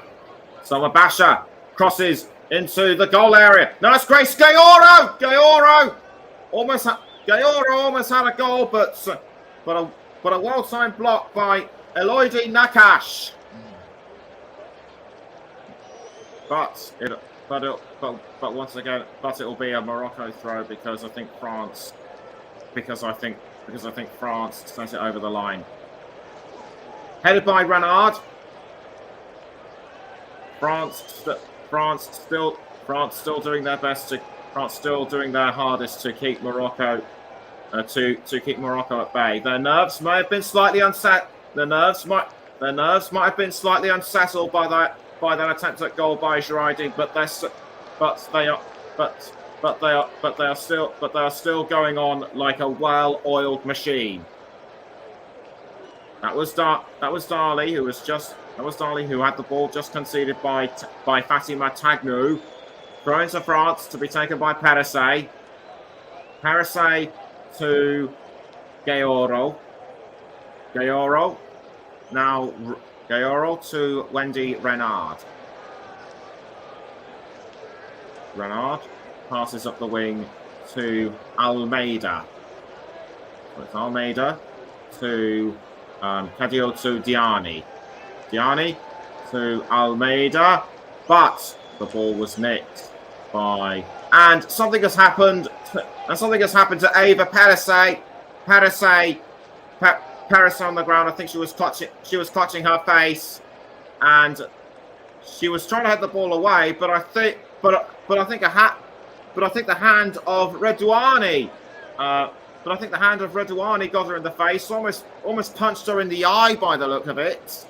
Salma Basha crosses into the goal area. Nice Grace Gayoro almost had a goal, but a well-timed block by Eloidi Nakash. But once again, it will be a Morocco throw because I think France sent it over the line. Headed by Renard. France still doing their best France still doing their hardest to keep Morocco at bay. Their nerves might have been slightly unsettled. Their nerves might have been slightly unsettled by that attempt at goal by Jraidi, but they are still going on like a well-oiled machine. That was Dali who had the ball just conceded by Fatima Tagnou. Throw into France to be taken by Perisset. Perisset to Gayoro. Now Gayoro to Wendy Renard. Renard passes up the wing to Almeida. So it's Almeida to Kadiotou Diani. Diani to Almeida, but the ball was nicked by, and something has happened to Ava Perisset. Perisset on the ground. I think she was clutching her face, and she was trying to head the ball away. But I think the hand of Redouani. But I think the hand of Redouani got her in the face, almost punched her in the eye by the look of it.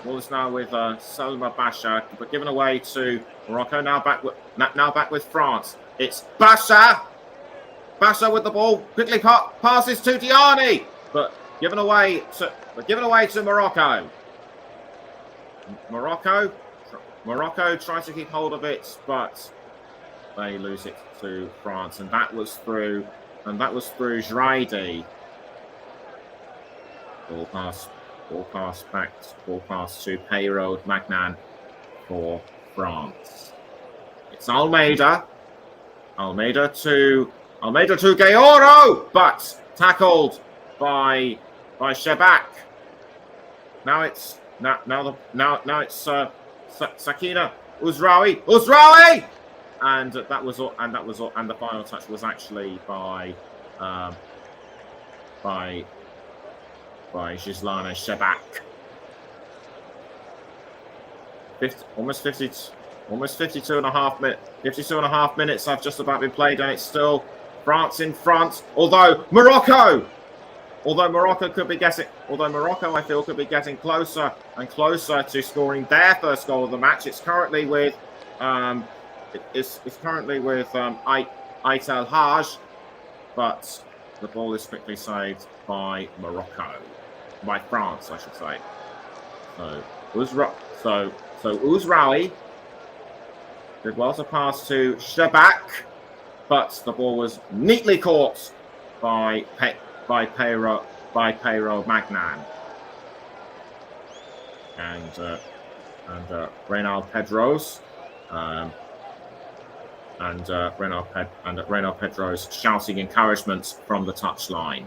Ball is now with Salma Basha, but given away to Morocco. Now back with France. It's Basha. Basha with the ball, quickly passes to Diani, but given away to Morocco. Morocco tries to keep hold of it, but they lose it to France, and that was through Jraidi. Ball pass to Peiro-Magnan for France. It's Almeida to Gayoro, but tackled by Shebak. Now it's Sakina Ouzraoui, and that was all. And the final touch was actually by Gislana Shebak. Almost 52 and a half minutes have just about been played, and it's still France in front. Although Morocco could be getting closer and closer to scoring their first goal of the match. It's currently with Aitel Haj, but the ball is quickly saved by France, I should say. So Ouzraoui did well to pass to Shebak, but the ball was neatly caught by by Pedro Magnan. And Reynald Pedros. Reynald Pedros shouting encouragements from the touchline.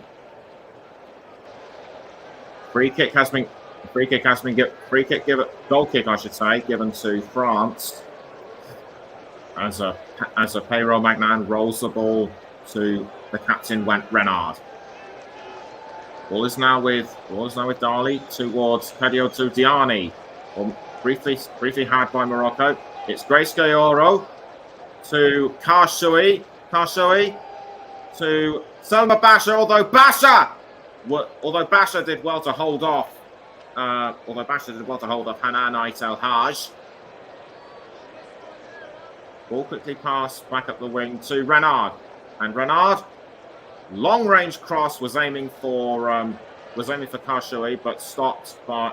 Goal kick, I should say, given to France as Pedro Magnan rolls the ball to the captain Renard. Ball is now with Dali towards Pedio to Diani. Briefly had by Morocco. It's Grace Gayoro to Karshoui to Selma Basha, although Basha did well to hold off Hanan Ait El Haj. Ball quickly passed back up the wing to Renard, and Renard, long range cross was aiming for Karshoui, but stopped by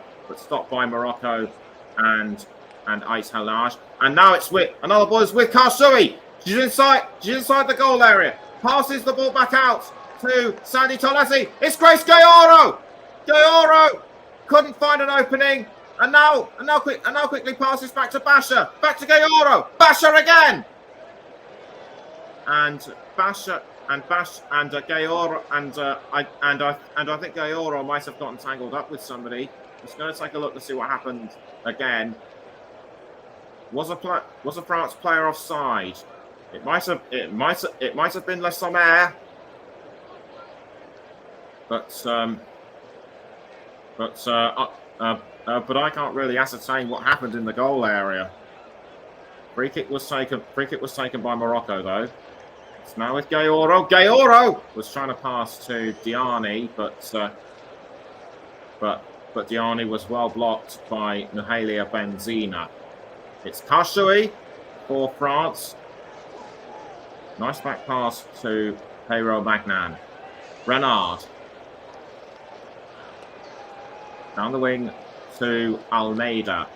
Morocco and Ait El Haj. And now it's with another ball is with Karshoui. She's inside the goal area. Passes the ball back out to Sandy Tolesi. It's Grace Gayoro. Gayoro couldn't find an opening, and now quickly passes back to Basha. Back to Gayoro. Basha again. And Basha and Gayoro I think Gayoro might have gotten tangled up with somebody. Just going to take a look to see what happened again. Was a France player offside? It might have been Le Sommer, but I can't really ascertain what happened in the goal area. Free kick was taken by Morocco though. It's now with Gayoro. Gayoro was trying to pass to Diani, but Diani was well blocked by Nuhalia Benzina. It's Karshoui for France. Nice back pass to Pedro Magnan. Renard. Down the wing to Almeida.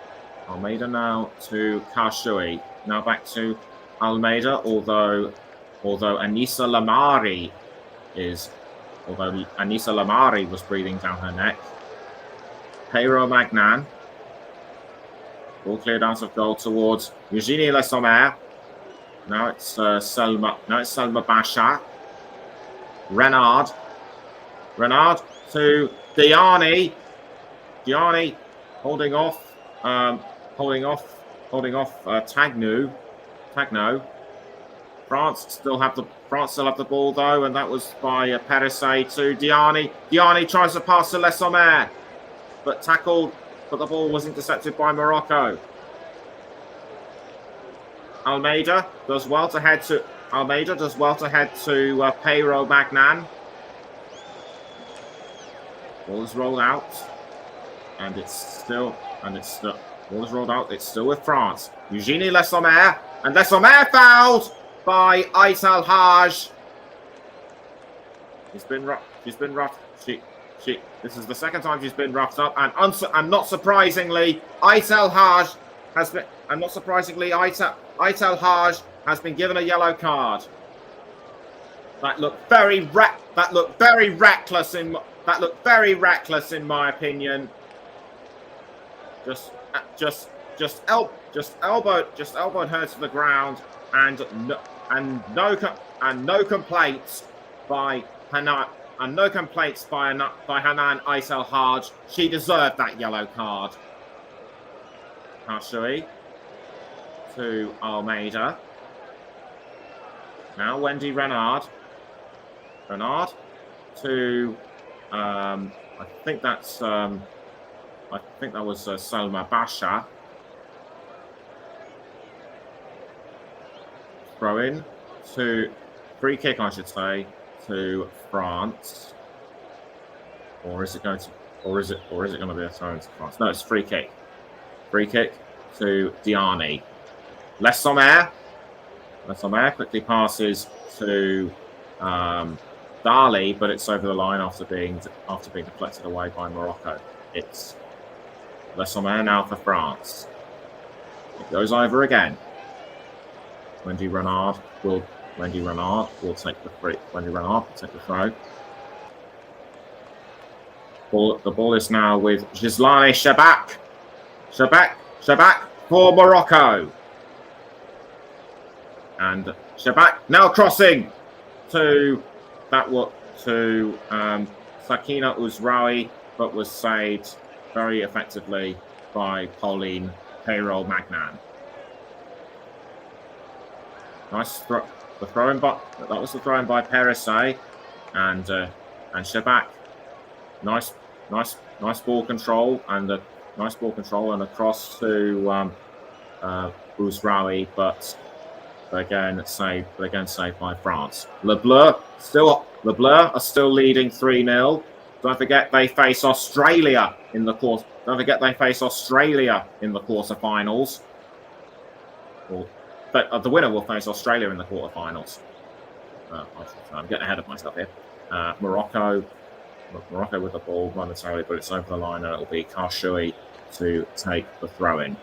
Almeida now to Karshoui. Now back to Almeida, although Anissa Lamari was breathing down her neck. Pedro Magnan. Ball cleared out of goal towards Eugenie Le Sommer. Now it's Selma Basha. Renard to Diani. Diani holding off Tagno. France still have the ball though, and that was by Perisset to Diani. Diani tries to pass to Le Sommer, but the ball was intercepted by Morocco. Almeida does well to head to Pedro Magnan. Ball is rolled out, and it's still with France. Eugenie Le Sommer, and Le Sommer fouled by Ait El Haj. She's been rough. This is the second time she's been roughed up, and not surprisingly, Ait El Haj has been given a yellow card. That looked very reckless in my opinion. Just elbowed her to the ground, and no complaints by Hanan. And no complaints by Hanan Ait El Haj. She deserved that yellow card. Karshoui to Almeida. Now Wendy Renard. Renard to I think that was Selma Basha. Throw in to free kick, I should say, to France, or is it going to be a throw into France? No, it's free kick. Free kick to Diani. Le Sommer quickly passes to Dali, but it's over the line after being deflected away by Morocco. It's Le Sommer now for France. It goes over again. Wendy Renard will take the free. Wendy Renard will take the throw. The ball is now with Gislane Shabak. Shabak for Morocco. And Shabak now crossing to Sakina Ouzraoui, but was saved very effectively by Pauline Peyroul-Magnan. Nice throw. That was the throw in by Perisset and Shabak. Nice ball control and a cross to Ouzraoui, but again saved by France. Le Bleu are still leading 3-0. Don't forget they face Australia in the quarterfinals. But the winner will face Australia in the quarterfinals. I'm getting ahead of myself here. Morocco with the ball momentarily, but it's over the line, and it'll be Karshoui to take the throw-in.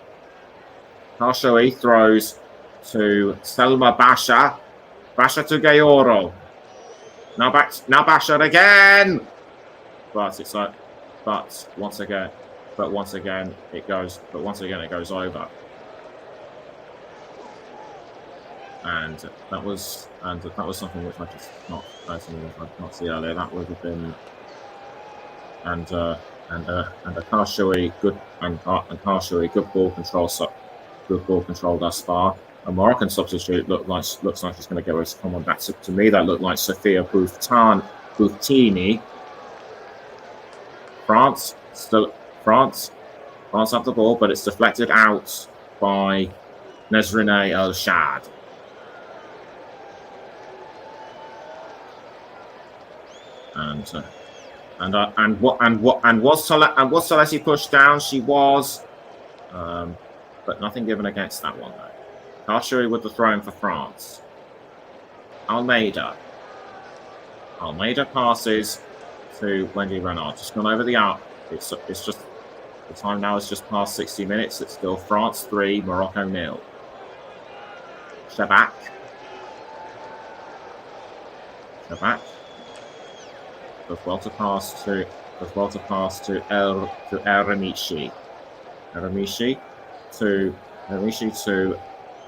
Karshoui throws to Selma Basha. Basha to Gayoro. Now Basha again. But once again it goes over. And that was something which I just not see earlier. That would have been and a Karshoui good ball control thus far. A Moroccan substitute looks like it's going to go as come on back to me. That looked like Sophia Bouftini. France have the ball, but it's deflected out by Nesrineh El Shad. And was Salesi pushed down? She was, but nothing given against that one though. Karshoui with the throw-in for France. Almeida passes to Wendy Renard. Just gone over the arc. It's just the time now is just past 60 minutes. It's still France 3, Morocco 0. Shabak. Does well to pass to El Remishi. Remishi to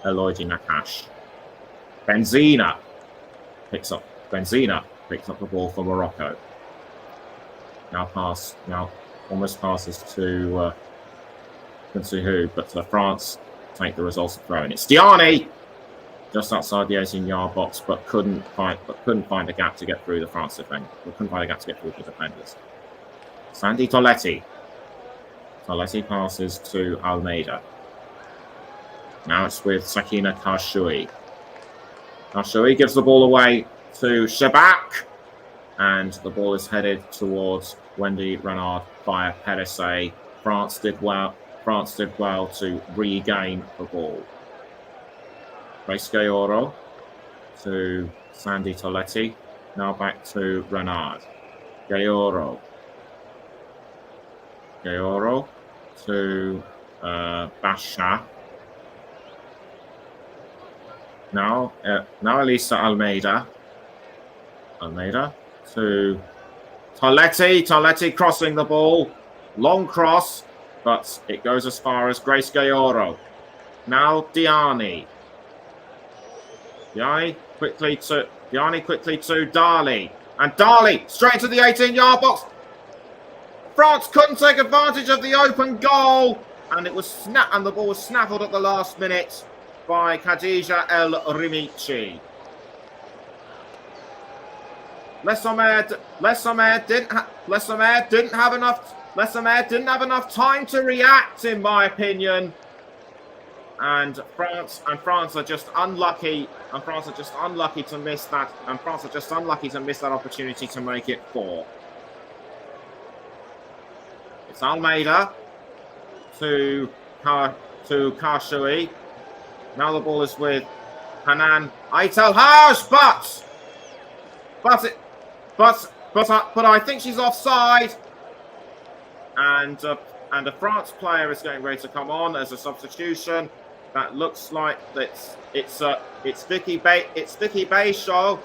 Eloidi Nakash. Benzina picks up the ball for Morocco. Now almost passes to who, but France take the results of throwing. It's Diani just outside the 18-yard box, but couldn't find a gap to get through the France defender. Couldn't find a gap to get through the defenders. Sandy Toletti passes to Almeida. Now it's with Sakina Karshoui. Karshoui gives the ball away to Shabak, and the ball is headed towards Wendy Renard via Perisset. France did well to regain the ball. Grace Gayoro to Sandy Toletti. Now back to Renard. Gayoro to Basha. Now Elisa Almeida to Toletti crossing the ball. Long cross, but it goes as far as Grace Gayoro. Now Diani quickly to Dali. And Dali straight to the 18-yard box. France couldn't take advantage of the open goal, and the ball was snaffled at the last minute by Khadija El Rimici. Les Omer didn't have enough time to react, in my opinion. And France are just unlucky. To miss that. And France are just unlucky to miss that opportunity to make it 4. It's Almeida to Karshoui. Now the ball is with Hanan Aitel Haj, but I think she's offside. And a France player is getting ready to come on as a substitution. That looks like it's Vicky Bayshaw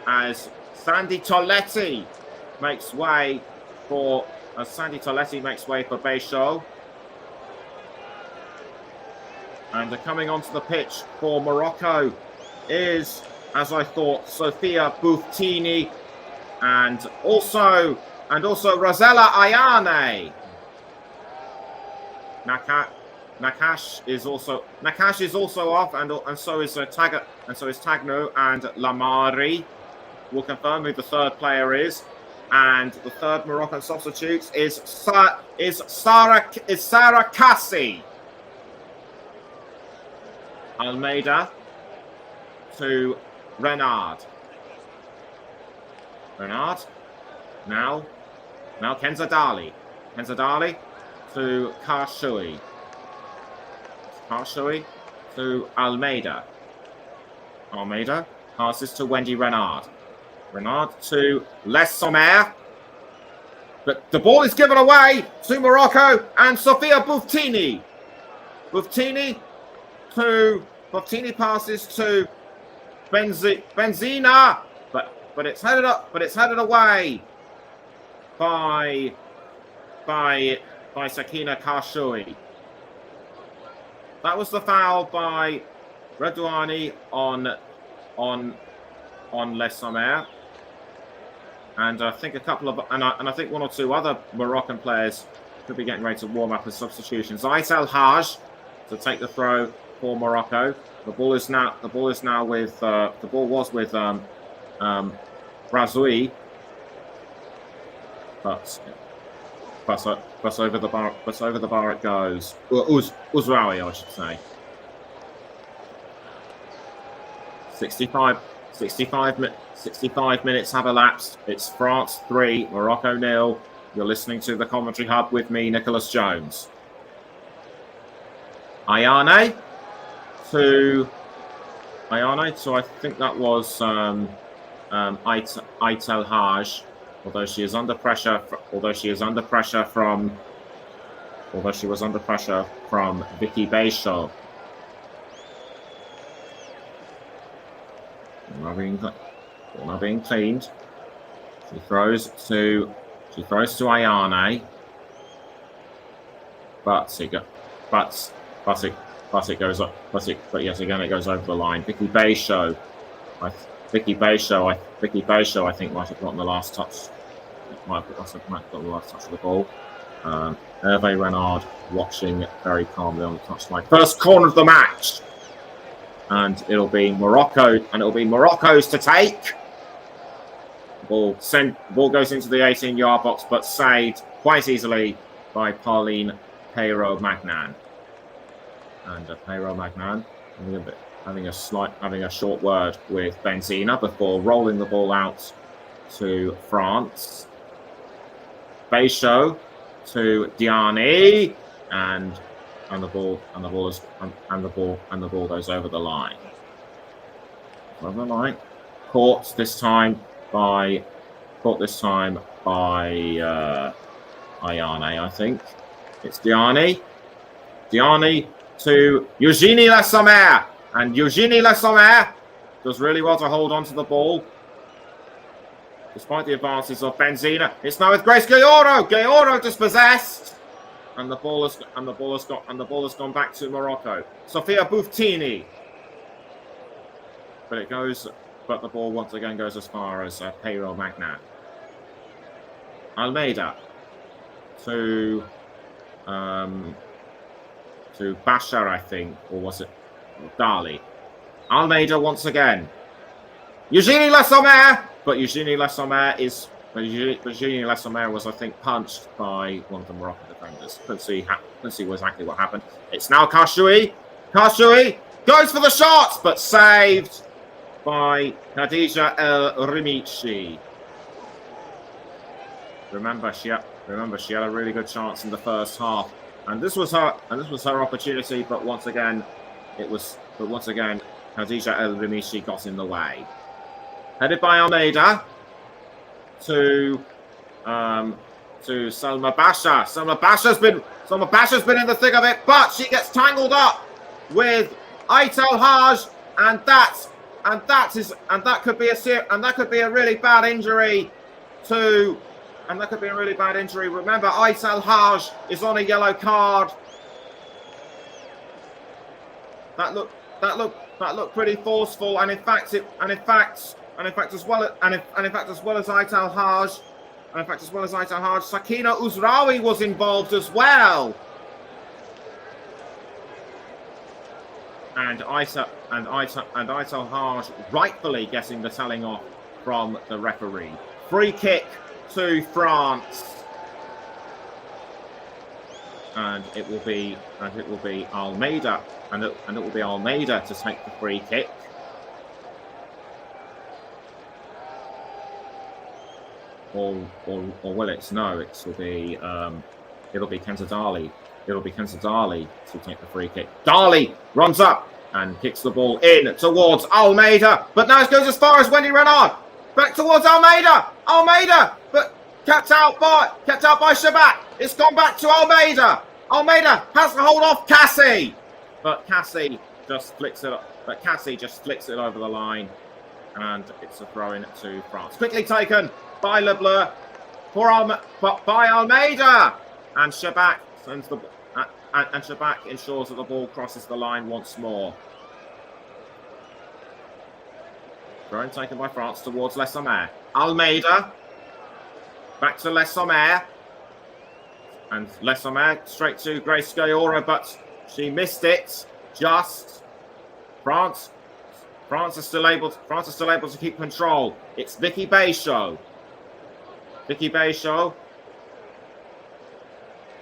as Sandy Toletti makes way for as Sandy Toletti makes way for Beisho. And coming onto the pitch for Morocco is, as I thought, Sofia Buftini and also Rosella Ayane. Nakash is also off, and so is Tagno, and Lamari will confirm who the third player is. And the third Moroccan substitute is Sarah Kassi. Almeida to Renard. Now Kenzadali. Kenzadali to Karshui. Karshui to Almeida. Almeida passes to Wendy Renard. Renard to Les Sommer. But the ball is given away to Morocco and Sofia Buftini. Buftini passes to Benzina, but it's headed away by Sakina Karshui. That was the foul by Redouani on Les Sommer. And I think I think one or two other Moroccan players could be getting ready to warm up as substitutions. Aitel Haj to take the throw for Morocco. The ball was with Brazoui, but over the bar it goes. Uzraoui, I should say. 65 minutes have elapsed. It's France 3, Morocco 0. You're listening to the Commentary Hub with me, Nicholas Jones. Ayane, so I think that was Aitel Haj, although she was under pressure from Vicky Beisho. Now being cleaned. She throws to Ayane, but it goes up. But yet again, it goes over the line. Vicky Beisho, I think might have gotten the last touch. Might have gotten the last touch of the ball. Hervé Renard watching very calmly on the touchline. First corner of the match, and it'll be Morocco's to take. Ball goes into the 18-yard box, but saved quite easily by Pauline Peiro-Magnan. And Peiro-Magnan having a short word with Benzina before rolling the ball out to France. Beisho to Diani, and the ball goes over the line. Over the line, caught this time by Ayane, I think. It's Diani to Eugénie Le Sommer, and Eugénie Le Sommer does really well to hold on to the ball despite the advances of Benzina. It's now with Grace Gayoro dispossessed, and the ball has gone back to Morocco. Sofia Buftini, but the ball once again goes as far as Peiro-Magnan. Almeida to Bashar, I think, or was it Dali? Almeida once again. Eugénie Le Sommer, but Eugénie Le Sommer was, I think, punched by one of the Moroccan defenders. Couldn't see exactly what happened. It's now Karshui. Karshui goes for the shot, but saved by Khadija El Rimichi. Remember, she had a really good chance in the first half, and this was her opportunity. But once again, Khadija El Rimichi got in the way. Headed by Almeida to Salma Basha. Salma Basha's been in the thick of it, but she gets tangled up with Aitel Haj, and that could be a really bad injury to And that could be a really bad injury. Remember, Aitel Haj is on a yellow card. That looked pretty forceful, and in fact, as well as Aitel Haj, Sakina Uzraoui was involved as well. And Aitel Haj rightfully getting the telling off from the referee. Free kick to France. And it will be Almeida, and it will be Almeida to take the free kick. Or will it? No, it'll be Kenza Dali. It'll be Kenza Dali to take the free kick. Dali runs up and kicks the ball in towards Almeida, but now it goes as far as Wendy Renard. Back towards Almeida. Almeida, but kept out by Shabak. It's gone back to Almeida. Almeida has to hold off Cassie, but Cassie just flicks it up. But Cassie just flicks it over the line, and it's a throw in to France. Quickly taken by Lebleu by Almeida, and Shabak sends the and Shabak ensures that the ball crosses the line once more. Throw in taken by France towards Les Sommer. Almeida back to Les Sommer. And Les Sommer straight to Grace Gaora, but she missed it. Just France is still able to keep control. It's Vicky Bayshot. Vicky Bayshot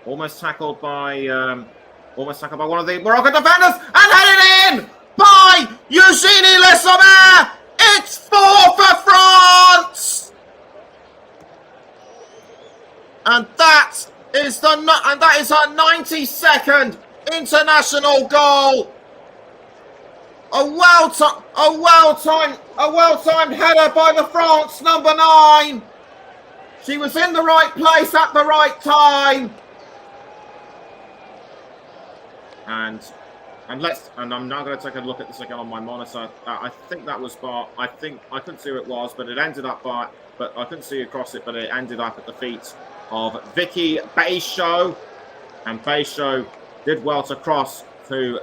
almost tackled by one of the Moroccan defenders, and headed in by Eugénie Les Sommer. It's 4 for France, and that is her 92nd international goal. A well-timed header by the France number 9. She was in the right place at the right time. And I'm now going to take a look at this again on my monitor. I think that was bar. I couldn't see who it was, but it ended up by. But I couldn't see across it, but it ended up at the feet of Vicky Bayshot, and Bayshot did well to cross to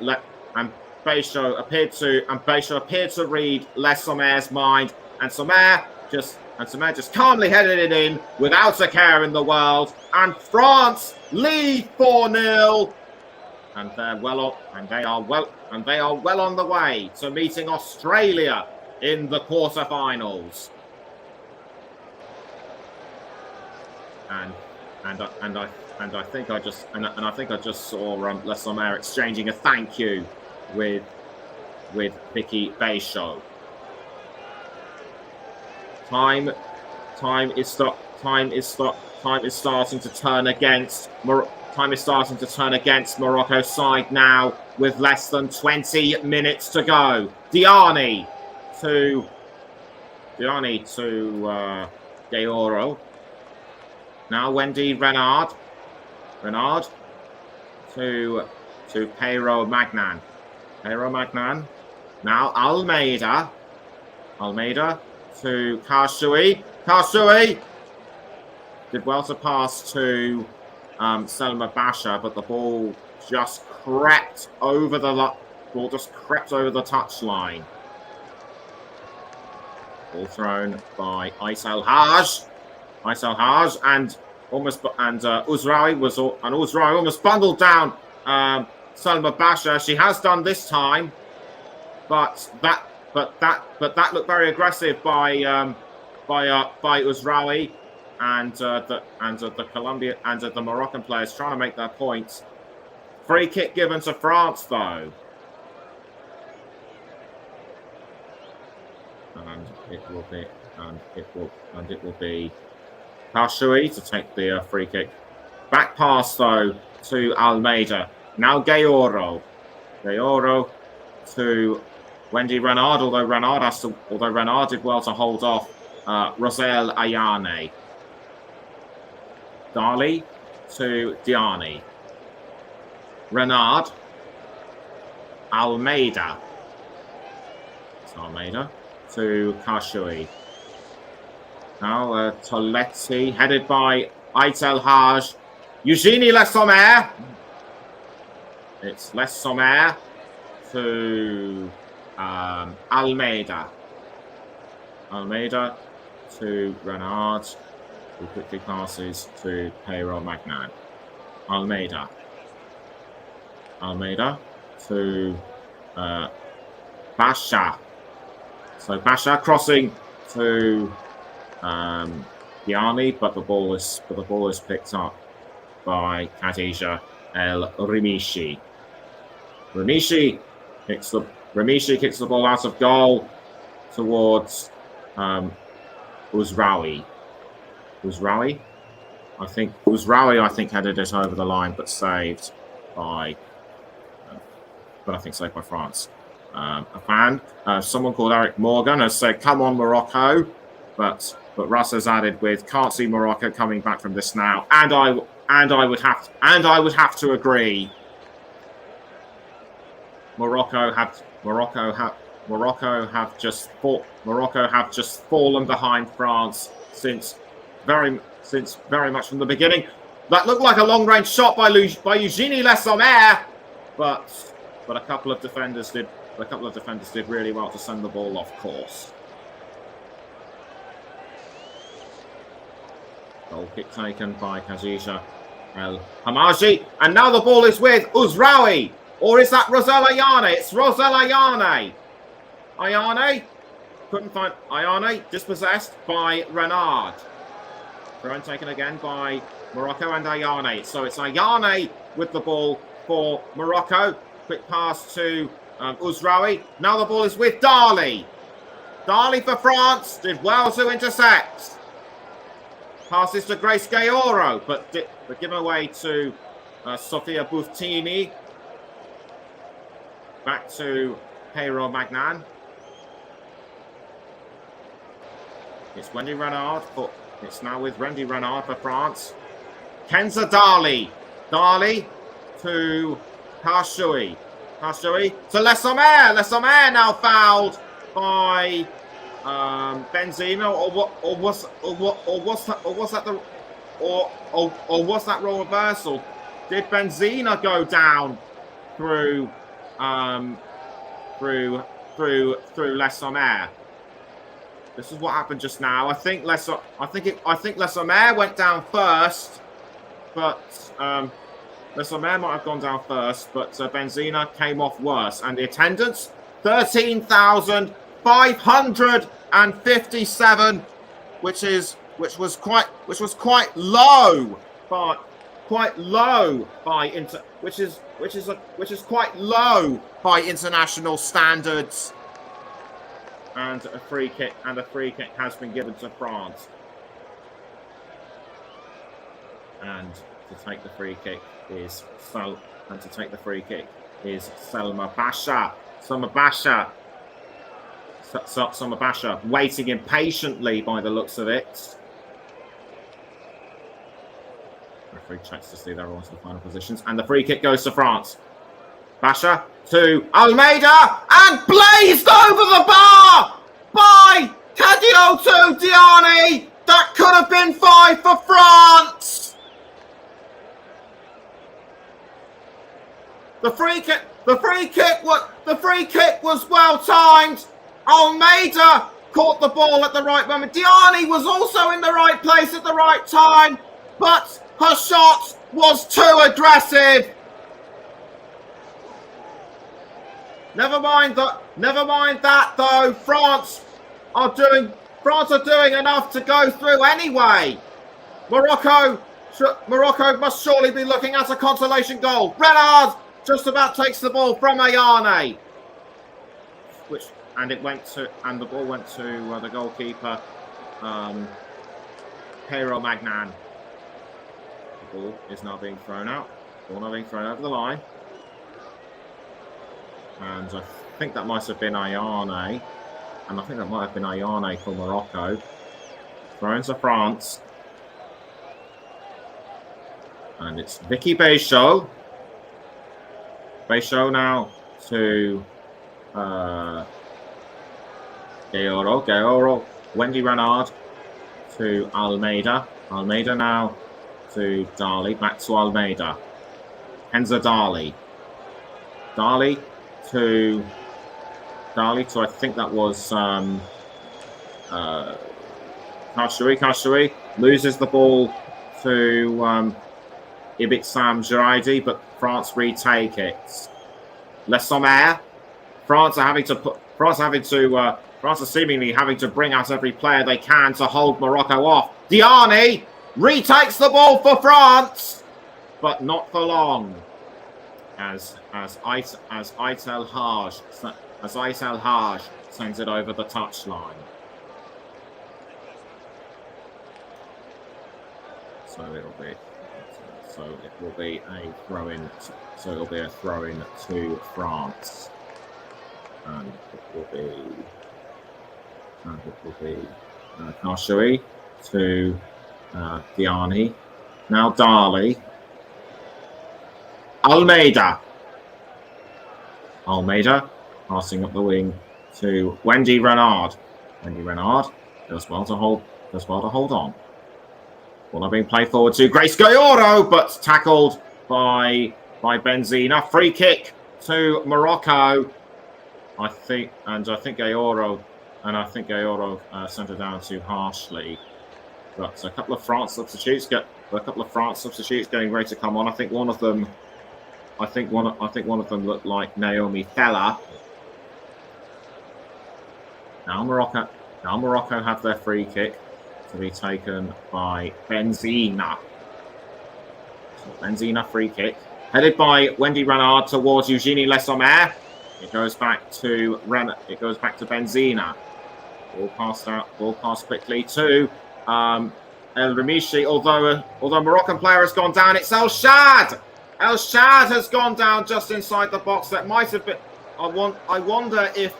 Bayshot appeared to read Les Sommer's mind, and Sommer just calmly headed it in without a care in the world, and France lead 4-0, and they are well on the way to meeting Australia in the quarterfinals. And I think I just saw Les Sommer exchanging a thank you with Vicky Bayshot. Time is starting to turn against Morocco's side now with less than 20 minutes to go. Diani to Gaoro. Now Wendy Renard to Peiro Magnan. Now Almeida to Karshui did well to pass to Selma Basha, but the ball just crept over the touchline. Ball thrown by Aitel Haj, and Uzraoui almost bundled down Selma Basha. She has done this time, but that looked very aggressive by Uzraoui and the Colombia and the Moroccan players trying to make their points. Free kick given to France though, and it will be Karshui to take the free kick. Back pass though to Almeida. Now Gaoro to Wendy Renard, although Renard did well to hold off Roselle Ayane. Dali to Diani. Renard. Almeida. It's Almeida to Karshui. Now Toletti, headed by Aitel Haj. Eugenie Le Sommer. It's Le Sommer to Almeida. Almeida to Renard, who quickly passes to Pero Magnan. Almeida. Almeida to Basha. So Basha crossing to Gianni, but the ball is picked up by Khadija El Rimishi. Rimishi kicks the ball out of goal towards Uzraoui. Uzraoui, I think, headed it over the line, but saved by France. A fan, someone called Eric Morgan, has said, "Come on, Morocco," but Russ has added with, "Can't see Morocco coming back from this now," and I would have to agree. Morocco have just fallen behind France since very much from the beginning. That looked like a long-range shot by Eugenie Le Sommer, but a couple of defenders did really well to send the ball off course. Goal kick taken by Khadija El Hamaji, and now the ball is with Uzraoui. Or is that Rosella Ayane? It's Rosella Ayane. Ayane? Couldn't find Ayane. Dispossessed by Renard. Throw taken again by Morocco and Ayane. So it's Ayane with the ball for Morocco. Quick pass to Uzraoui. Now the ball is with Dali. Dali for France. Did well to intercept. Passes to Grace Gaoro, but given away to Sofia Buftini. Back to Pero Magnan. It's Wendy Renard. It's now with Wendy Renard for France. Kenza Dali. Dali to Kashui. Kashui to Le Sommer. Le Sommer now fouled by Benzema. Or was that role reversal? Did Benzema go down through Le Sommer? This is what happened just now. I think Le Sommer went down first, but Le Sommer might have gone down first, but Benzema came off worse. And the attendance, 13,557, which was quite low, but quite low which is quite low by international standards. And a free kick has been given to France. And to take the free kick is Selma Basha. Selma Basha waiting impatiently by the looks of it. Referee checks to see they're all in the final positions, and the free kick goes to France. Basha to Almeida, and blazed over the bar by Kadioto Diani. That could have been 5 for France. The free kick was well timed. Almeida caught the ball at the right moment. Diani was also in the right place at the right time, but her shot was too aggressive. Never mind that though. France are doing enough to go through anyway. Morocco must surely be looking at a consolation goal. Renard just about takes the ball from Ayane, and the ball went to the goalkeeper, Pero Magnan. The ball is now being thrown out. Ball now being thrown over the line. And I think that might have been Ayane. And I think that might have been Ayane for Morocco. Thrown to France. And it's Vicky Béchot. Béchot now to Gaoro. Wendy Renard to Almeida. Almeida now to Dali. Back to Almeida. Enzo Dali. Dali to I think that was Khashoggi. Khashoggi loses the ball to Ibitsam Jiraidi, but France retake it. Le Sommer. France are seemingly having to bring out every player they can to hold Morocco off. Diani retakes the ball for France, but not for long. As Aitel Haj sends it over the touchline. So it will be a throw-in. So it'll be a throw-in to France, and it will be Khashoggi to Diani. Now Dali. Almeida passing up the wing to Wendy Renard. Wendy Renard does well to hold on. Ball being played forward to Grace Gayoro, but tackled by Benzina. Free kick to Morocco. I think Gayoro sent it down too harshly. But a couple of France substitutes getting ready to come on. I think one of them looked like Naomi Feller. Now Morocco have their free kick to be taken by Benzina. So Benzina free kick headed by Wendy Renard towards Eugenie Le Sommer. It goes back to Benzina. Ball passed quickly to El Ramishi. Although Moroccan player has gone down, it's El Shad. El Shad has gone down just inside the box. That might have been. I wonder if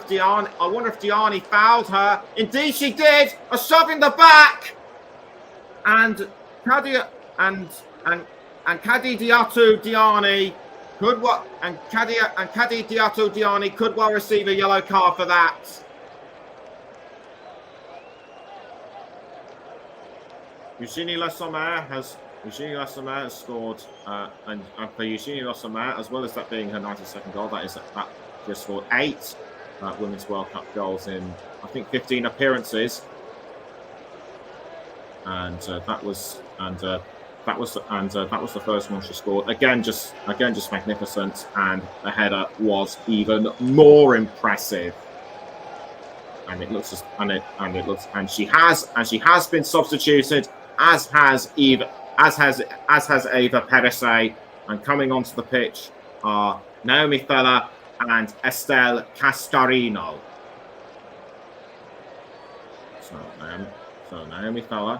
Diani fouled her. Indeed, she did. A shove in the back, and Kadi Diatou Diani could well receive a yellow card for that. Eugenie Le Sommer has scored, and for Eugenie Le Sommer, as well as that being her 92nd goal, that just scored 8 Women's World Cup goals in, I think, 15 appearances, and that was the first one she scored. Again, just magnificent, and the header was even more impressive. And she has been substituted, as has Eva Perisset, and coming onto the pitch are Naomi Feller and Estelle Cascarino. So Naomi Feller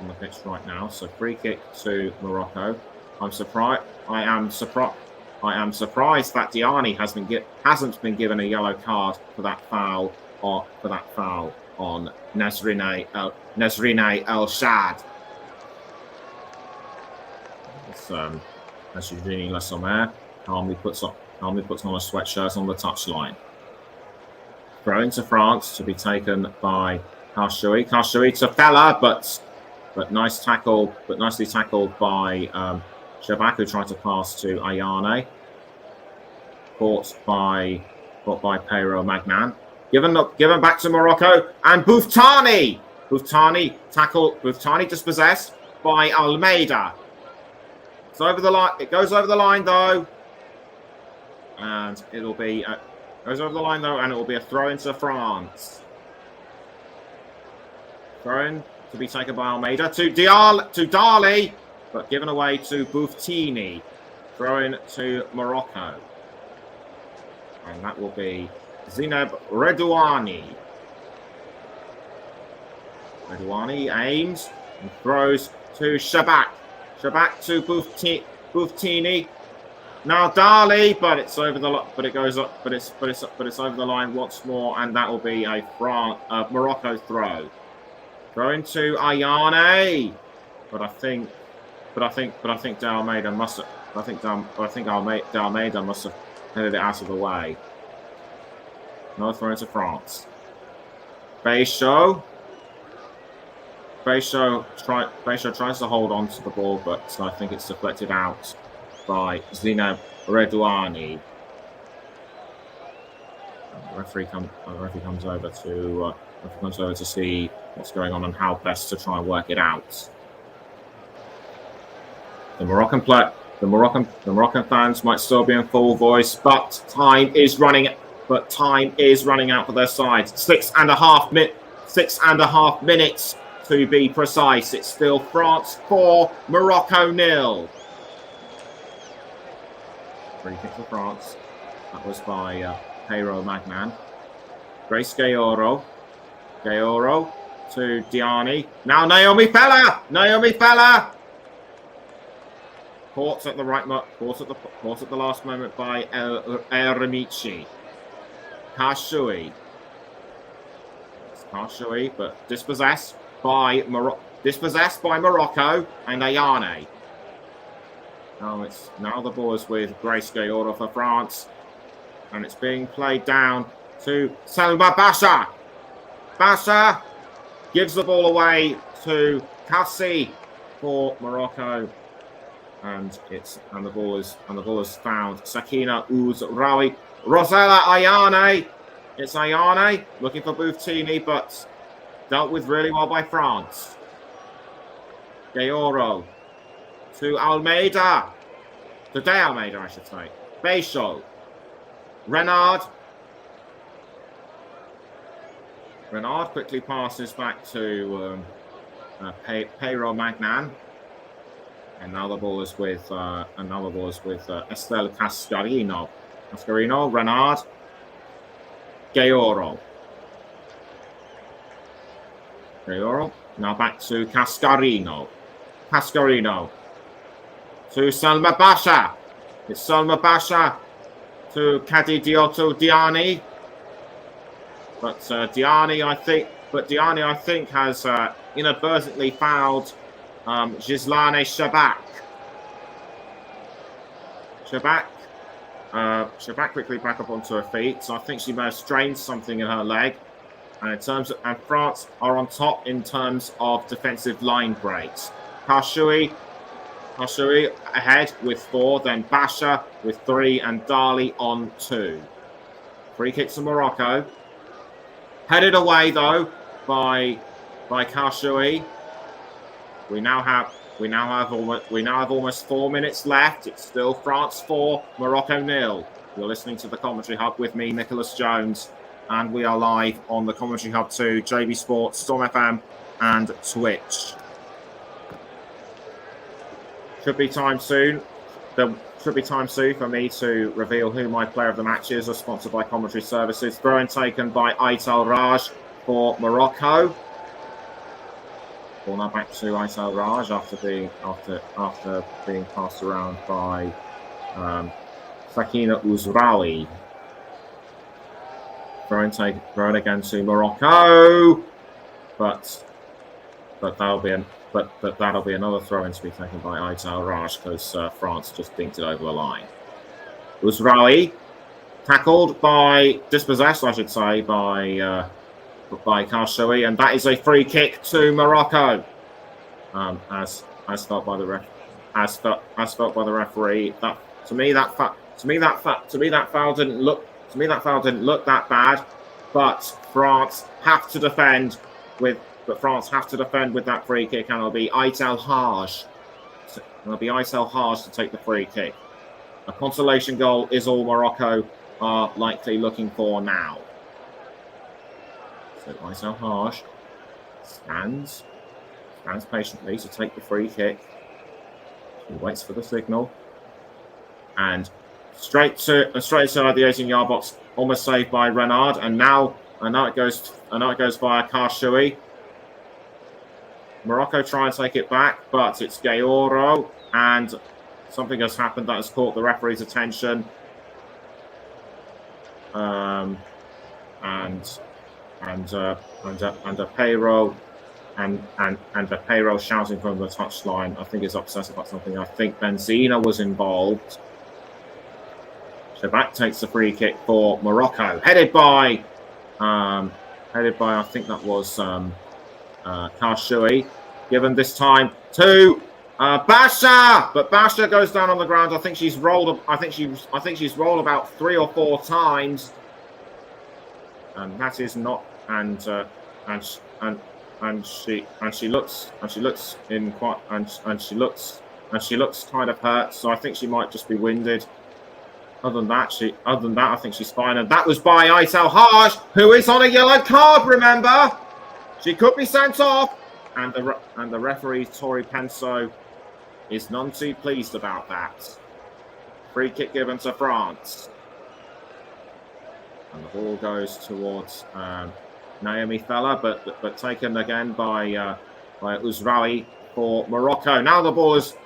on the pitch right now. So free kick to Morocco. I am surprised that Diani hasn't been given a yellow card for that foul on Nesrine El Shad. As Eugenie Le Sommer calmly puts on a sweatshirt on the touchline. Throw into France to be taken by Khashoggi. Khashoggi to Feller, but nicely tackled by Shabak, who tried to pass to Ayane. Caught by Pedro Magnan. Given back to Morocco, and Bouftani dispossessed by Almeida. It's over the line. It goes over the line though, and it will be a throw into France. Throw in to be taken by Almeida to Dali, but given away to Bouftini. Throw in to Morocco, and that will be Zineb Redouani. Redouani aims and throws to Shabak. Shabak to Bouftini. Now Dali, but it's over the it's over the line once more, and that will be a Morocco throw. Throw into Ayane, but I think Dalmeida must have headed it out of the way. Another throw into France. Baychot Beisho tries to hold on to the ball, but I think it's deflected out by Zina Redouani. The referee comes over to see what's going on and how best to try and work it out. The Moroccan fans might still be in full voice, but time is running out for their side. 6.5 minutes to be precise. It's still France 4, Morocco 0. Free kick for France. That was by Pedro Magnan. Grace Gayoro to Diani. Now Naomi Fella. Caught at the last moment by Eremici. Kashui, but dispossessed by Morocco and Ayane. Now the ball is with Grace Gayoro for France, and it's being played down to Selma Basha. Basha gives the ball away to Kassi for Morocco, and the ball is found. Sakina Ouzraoui. Rosella Ayane. It's Ayane looking for Buftini, but dealt with really well by France. Gayoro to Almeida. To De Almeida, I should say. Beisho. Renard quickly passes back to Pedro Magnan. And now the ball is with Estelle Cascarino. Renard, Gayoro. Now back to Cascarino. To Salma Basha. It's Salma Basha to Kadidioto Diani. But Diani, I think, has inadvertently fouled Ghislaine Shabak. Shabak quickly back up onto her feet. So I think she may have strained something in her leg. And France are on top in terms of defensive line breaks. Kashui ahead with 4, then Basha with 3, and Dali on 2. Free kick to Morocco. Headed away though by Kashui. We now have almost 4 minutes left. It's still France 4, Morocco 0. You're listening to the Commentary Hub with me, Nicholas Jones, and we are live on the Commentary Hub 2, JB Sports, Storm FM, and Twitch. Should be time soon. There should be time soon for me to reveal who my player of the match is. Sponsored by Commentary Services. Throw-in taken by Aital Raj for Morocco. Ball now back to Aital Raj after being passed around by Sakina Ouzraoui. Throw-in again to Morocco, but that'll be another throw-in to be taken by Aital Raj because France just dinked it over the line. Ouzraoui tackled dispossessed, I should say, by Kashoui, and that is a free kick to Morocco. As felt by the referee. That foul didn't look that bad, but France have to defend with that free kick, and it'll be Aital Haj to take the free kick. A consolation goal is all Morocco are likely looking for now. So Aital Haj stands patiently to take the free kick. He waits for the signal, and straight inside the 18-yard box, almost saved by Renard, and now it goes via Kashoui. Morocco try and take it back, but it's Gayoro, and something has happened that has caught the referee's attention. And a payroll shouting from the touchline. I think is upset about something. I think Benzina was involved. Shabak takes the free kick for Morocco, headed by I think that was Karshui, given this time to Basha, but Basha goes down on the ground. I think she's rolled. I think she's rolled about 3 or 4 times, and that is not. And she looks in quite and she looks kind of hurt. So I think she might just be winded. Other than that, I think she's fine. And that was by Aitel Harsh, who is on a yellow card. Remember, she could be sent off. And the referee Tori Penso is none too pleased about that. Free kick given to France, and the ball goes towards Naomi Feller, but taken again by Ouzraoui for Morocco. Now the ball has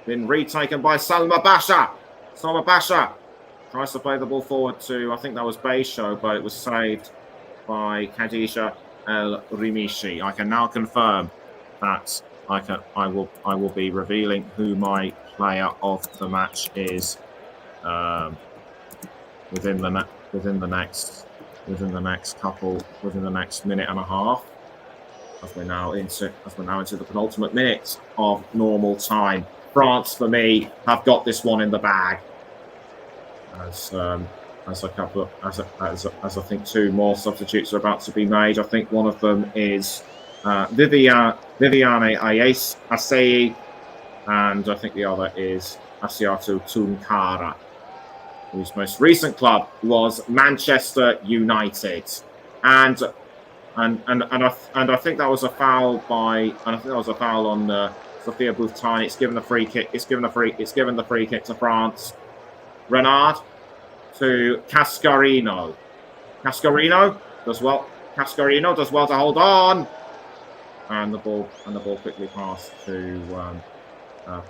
been retaken by Salma Basha. Salma Basha tries to play the ball forward to, I think that was Beisho, but it was saved by Khadija El Rimishi. I can now confirm that I will be revealing who my player of the match is within the next minute and a half, as we're now into the penultimate minute of normal time. France, for me, have got this one in the bag. As I think 2 more substitutes are about to be made. I think one of them is Viviane Asseyi, and I think the other is Asiatu Tunkara, whose most recent club was Manchester United, and I think that was a foul on Sophia Bouftani. It's given the free kick. It's given the free kick to France. Renard to Cascarino. Cascarino does well to hold on, and the ball quickly passed to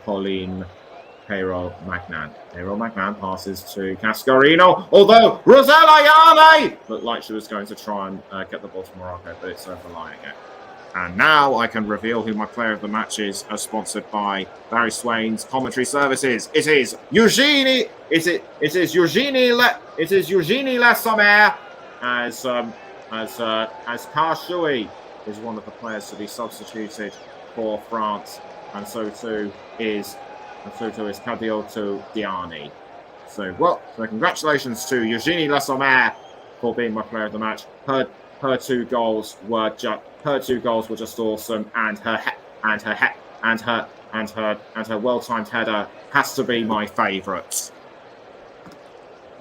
Pauline Peiro-Magnan. Peiro-Magnan passes to Cascarino, although Roselle Ayane looked like she was going to try and get the ball to Morocco, but it's over the line again. And now I can reveal who my player of the match is, as sponsored by Barry Swain's commentary services. It is Eugenie. It is Eugenie Le Sommer, as Karshui is one of the players to be substituted for France, and so too is Kadioto Diani. So congratulations to Eugenie Le Sommer for being my player of the match. Her 2 goals were just awesome, and her well-timed header has to be my favourite.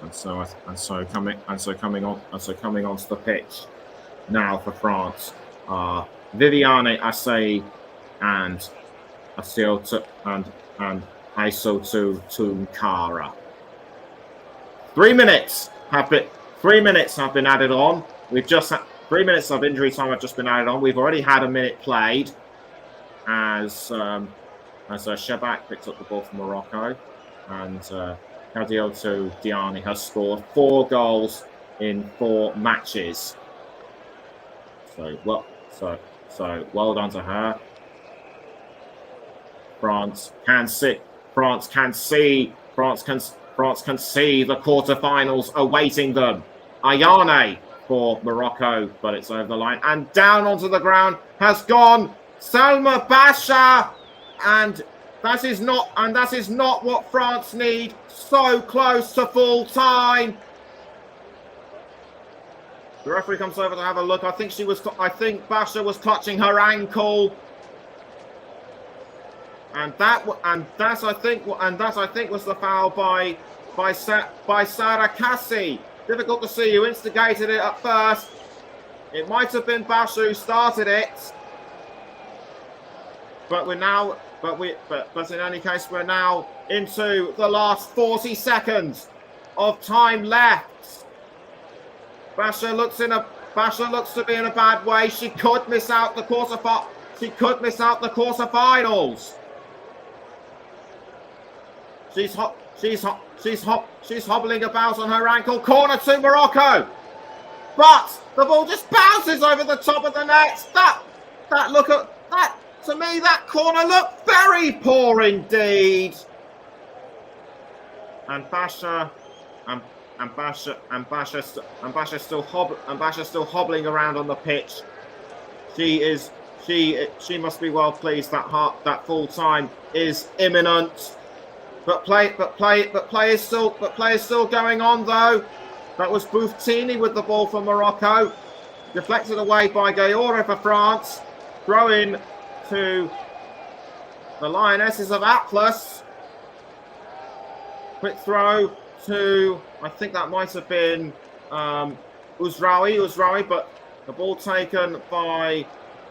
And so coming onto the pitch now for France are Viviane Asseyi and Aissatou Tunkara. 3 minutes have been added on. We've just had 3 minutes of injury time have just been added on. We've already had a minute played as Shebak picked up the ball from Morocco, and Kadioto Diani has scored 4 goals in 4 matches. So well done to her. France can see the quarterfinals awaiting them. Ayane for Morocco, but it's over the line, and down onto the ground has gone Salma Basha, and that is not what France need. So close to full time. The referee comes over to have a look. I think Basha was clutching her ankle, and that I think was the foul by Sarah Cassie. Difficult to see who instigated it at first. It might have been Basha who started it, but in any case, we're now into the last 40 seconds of time left. Basha looks to be in a bad way. She could miss out the quarterfinals. She's hobbling about on her ankle. Corner to Morocco, but the ball just bounces over the top of the net. To me, that corner looked very poor indeed. And Basha still hobbling around on the pitch. She is she must be well pleased that full time is imminent. But play is still going on though. That was Bouftini with the ball for Morocco, deflected away by Gaora for France. Throw in to the Lionesses of Atlas. Quick throw to, I think that might have been Uzraoui, but the ball taken by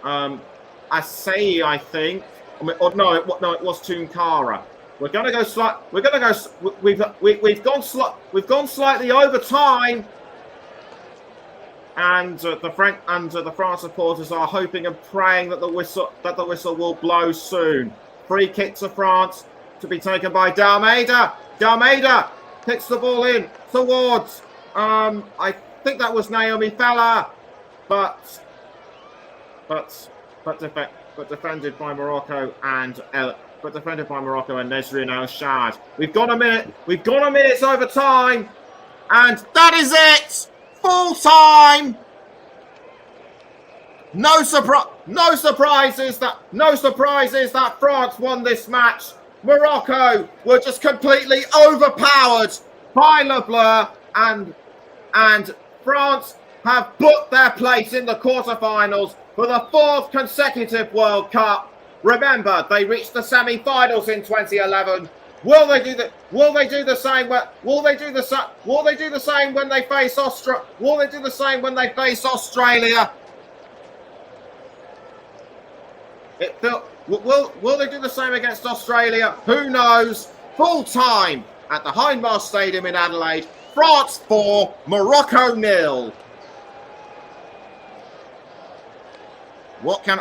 Asei, I think. I mean, it was Tunkara. We're going to go slight. We've gone slightly over time, and the France supporters are hoping and praying that the whistle will blow soon. Free kick to France to be taken by Dalmeida. Dalmeida kicks the ball in towards. I think that was Naomi Feller, but defended by Morocco and Nesrin El Shad. We've got a minute over time, and that is it. Full time. No surprises that France won this match. Morocco were just completely overpowered by Leblur, and France have booked their place in the quarterfinals for the 4th consecutive World Cup. Remember, they reached the semi-finals in 2011. Will they do the same when they face Australia? Will they do the same against Australia? Who knows? Full time at the Hindmarsh Stadium in Adelaide. France 4, Morocco 0. What can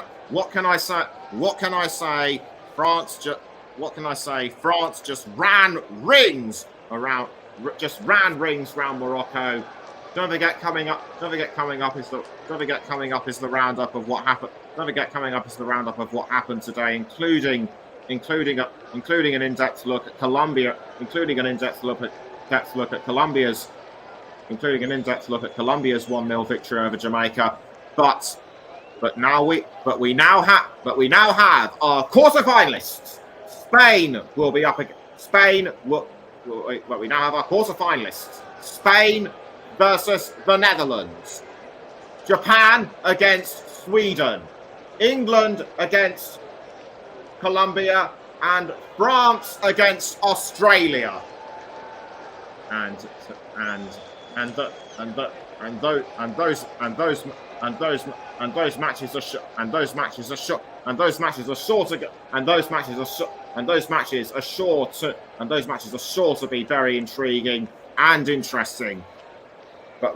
I say? France just ran rings around Morocco. Don't forget coming up is the roundup of what happened. Don't forget coming up is the roundup of what happened today, including an in-depth look at Colombia, including an in-depth look at Colombia's 1-0 victory over Jamaica. But we now have our quarterfinalists. Spain will be up against we now have our quarterfinalists. Spain versus the Netherlands. Japan against Sweden. England against Colombia, and France against Australia. And those matches are sure to be very intriguing and interesting. But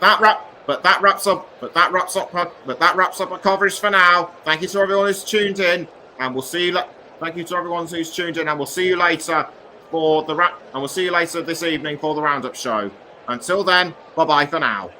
that wraps up our coverage for now. Thank you to everyone who's tuned in, and we'll see you. Thank you to everyone who's tuned in, and we'll see you later this evening for the roundup show. Until then, bye bye for now.